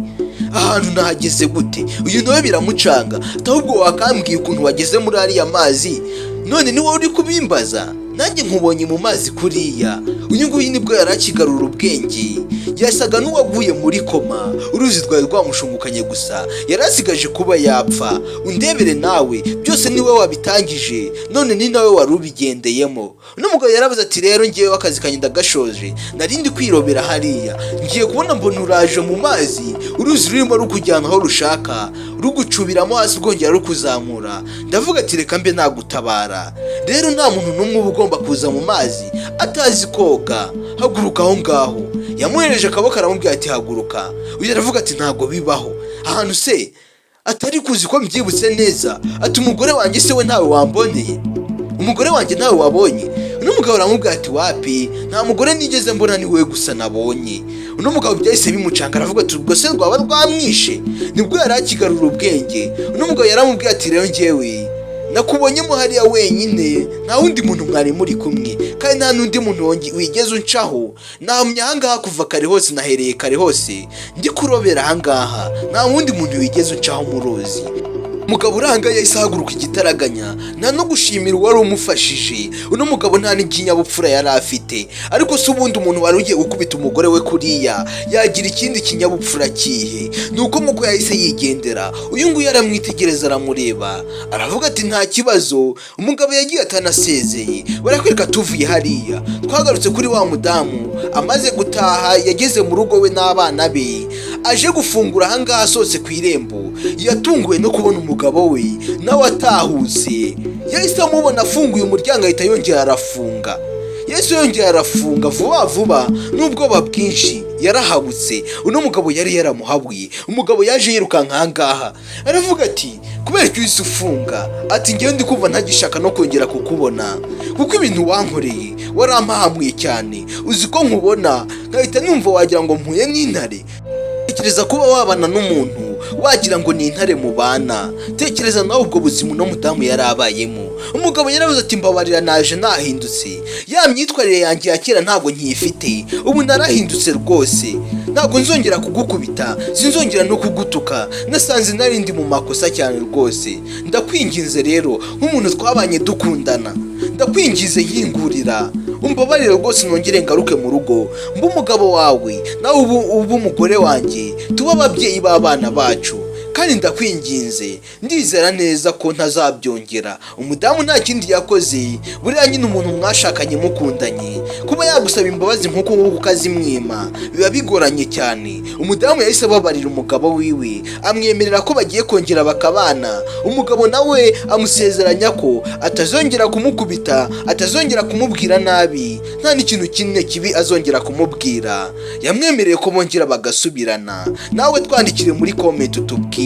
Ahantu nahageze gute? Uyu nawe biramucanga, ahubwo wakambwiye ukuntu wageze muri ariya mazi, none ni wowe uri kubimbaza? Nanjye nkubonye mu mazi kuriya. Uyu nguyu nibwo yari akigarura ubwenge, yasaga n'uwaguye muri koma. Uruzi rwari rwamushungukanye gusa, yari asigaje kuba yapfa. Undebere nawe, byose niwe wabitangije, none ni nawe wari ubigendeyemo. N'umugabo yaravuze ati rero ngewe akazi kanjye ndagashoje, narindi kwirobera hariya, ngiye kubona mbona uraje mu mazi, uruzi rurimo rukujyana aho rushaka, rugucubiramo hasi rwongera rukuzamura. Ndavuga ati reka mbe nagutabara. Rero nta muntu n'umwe uba ugomba kuza mu mazi atazi koga. Haguruka aho ngaho. Yamuhereje akaboko aramubwira ati haguruka. Uyu aravuga ati ntabwo bibaho. Ahantu se atari kuzi ko mbyibutse neza, ati umugore wanjye se we ntawe wamboneye, umugore wanjye ntawe wabonye. Uno mugabo aramubwira ati wapi, nta mugore nigeze mbona, ni wowe gusa nabonye. Uno mugabo byahise bimucanga, aravuga ati ubwo se rwaba rwamwishe? Nibwo yari akigarura ubwenge. Uno mugabo yaramubwiye ati rero njyewe nakubonyemo hariya wenyine, nta wundi muntu mwari muri kumwe, kandi nta n'undi muntu wigeze uncaho. Namye ahangaha kuva kare hose, nahereye kare hose ndi kurobera ahangaha, nta wundi muntu wigeze uncaho mu ruzi. Umugabo uranga yahise ahaguruka igitaraganya, nta no gushimira uwari umufashije. Uno mugabo nta n'ikinyabupfura yari afite, ariko se ubundi umuntu wari ugiye gukubita umugore we kuriya yagira ikindi kinyabupfura kihe? Nuko nk'uko yahise yigendera, uyu nguyu aramwitegereza, aramureba, aravuga ati nta kibazo. Umugabo yagiye atanasezeye. Barakwereka tuvuye hariya, twagarutse kuri wa mudamu amaze gutaha, yageze mu rugo we n'abana be, aje gufungura ahangaha asohotse ku irembo, yatunguwe no kubona umugabo we nawe atahutse. Yahise amubona afunguye umuryango, ahita yongera arafunga. Yesu yongera arafunga vuba vuba, n'ubwoba bwinshi yarahabutse. Uno mugabo yari yaramuhabuye. Umugabo yaje yirukanka ahangaha, aravuga ati kubera icyo uhise ufunga, ati ngewe ndi kumva ntagishaka no kongera kukubona, kuko ibintu wankoreye warampahamuye cyane. Uzi ko nkubona nkahita numva wagira ngo mpuye n'intare. Tekereza kuba wabana n'umuntu wagira ngo ni intare mu bana. Tekereza nawe ubwo buzima uno mudamu yari abayemo. Umugabo yaravuze ati mbabarira, naje nahindutse, ya myitwarire yanjye ya kera ntabwo nkiyifite, ubu narahindutse rwose, ntabwo nzongera kugukubita, sinzongera no kugutuka, nasanze nari ndi mu makosa cyane rwose. Ndakwinginze rero nk'umuntu twabanye dukundana, ndakwingize nkingurira, umbabarire rwose, nongere ngaruke mu rugo mba umugabo wawe, nawe ubu umugore wanjye, tuba ababyeyi b'abana bacu, kandi ndakwinginze, ndizera neza ko ntazabyongera. Umudamu nta kindi yakoze, buriya nyine umuntu mwashakanye mukundanye kuba yagusaba imbabazi nk'uko nguko ukazimwima biba bigoranye cyane. Umudamu yahise ababarira umugabo wiwe, amwemerera ko bagiye kongera bakabana. Umugabo nawe amusezeranya ko atazongera kumukubita, atazongera kumubwira nabi, nta n'ikintu kimwe kibi azongera kumubwira. Yamwemereye ko bongera bagasubirana. Nawe twandikire muri comment utubwire,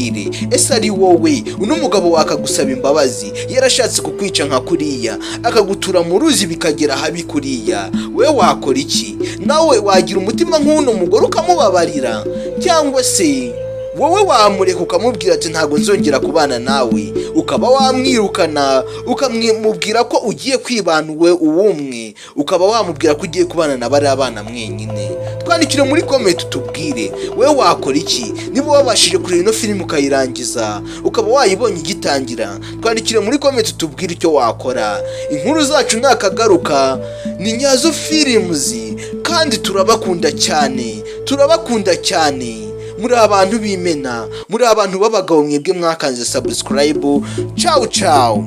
ese ari wowe uno mugabo wakagusaba imbabazi yarashatse kukwica nka kuriya, akagutura mu ruzi bikagera habi kuriya, we wakora iki? Nawe wagira umutima nk'uno mugore ukamubabarira, cyangwa se wowe wamureka ukamubwira ati ntabwo nzongera kubana nawe, ukaba wamwirukana ukamubwira ko ugiye kwibana uwumwe, ukaba wamubwira ko ugiye kubana na bari abana mwenyine? Twandikire muri comment utubwire, we wakora iki? Niba wabashije kureba ino filime ukayirangiza, ukaba wayibonye igitangira, twandikire muri comment utubwire icyo wakora. Inkuru zacu nakagaruka ni Nyazo Films, kandi turabakunda cyane, turabakunda cyane. Muri abantu b'imena, muri abantu b'abagabo mwebwe mwakanze subscribe. Ciao ciao.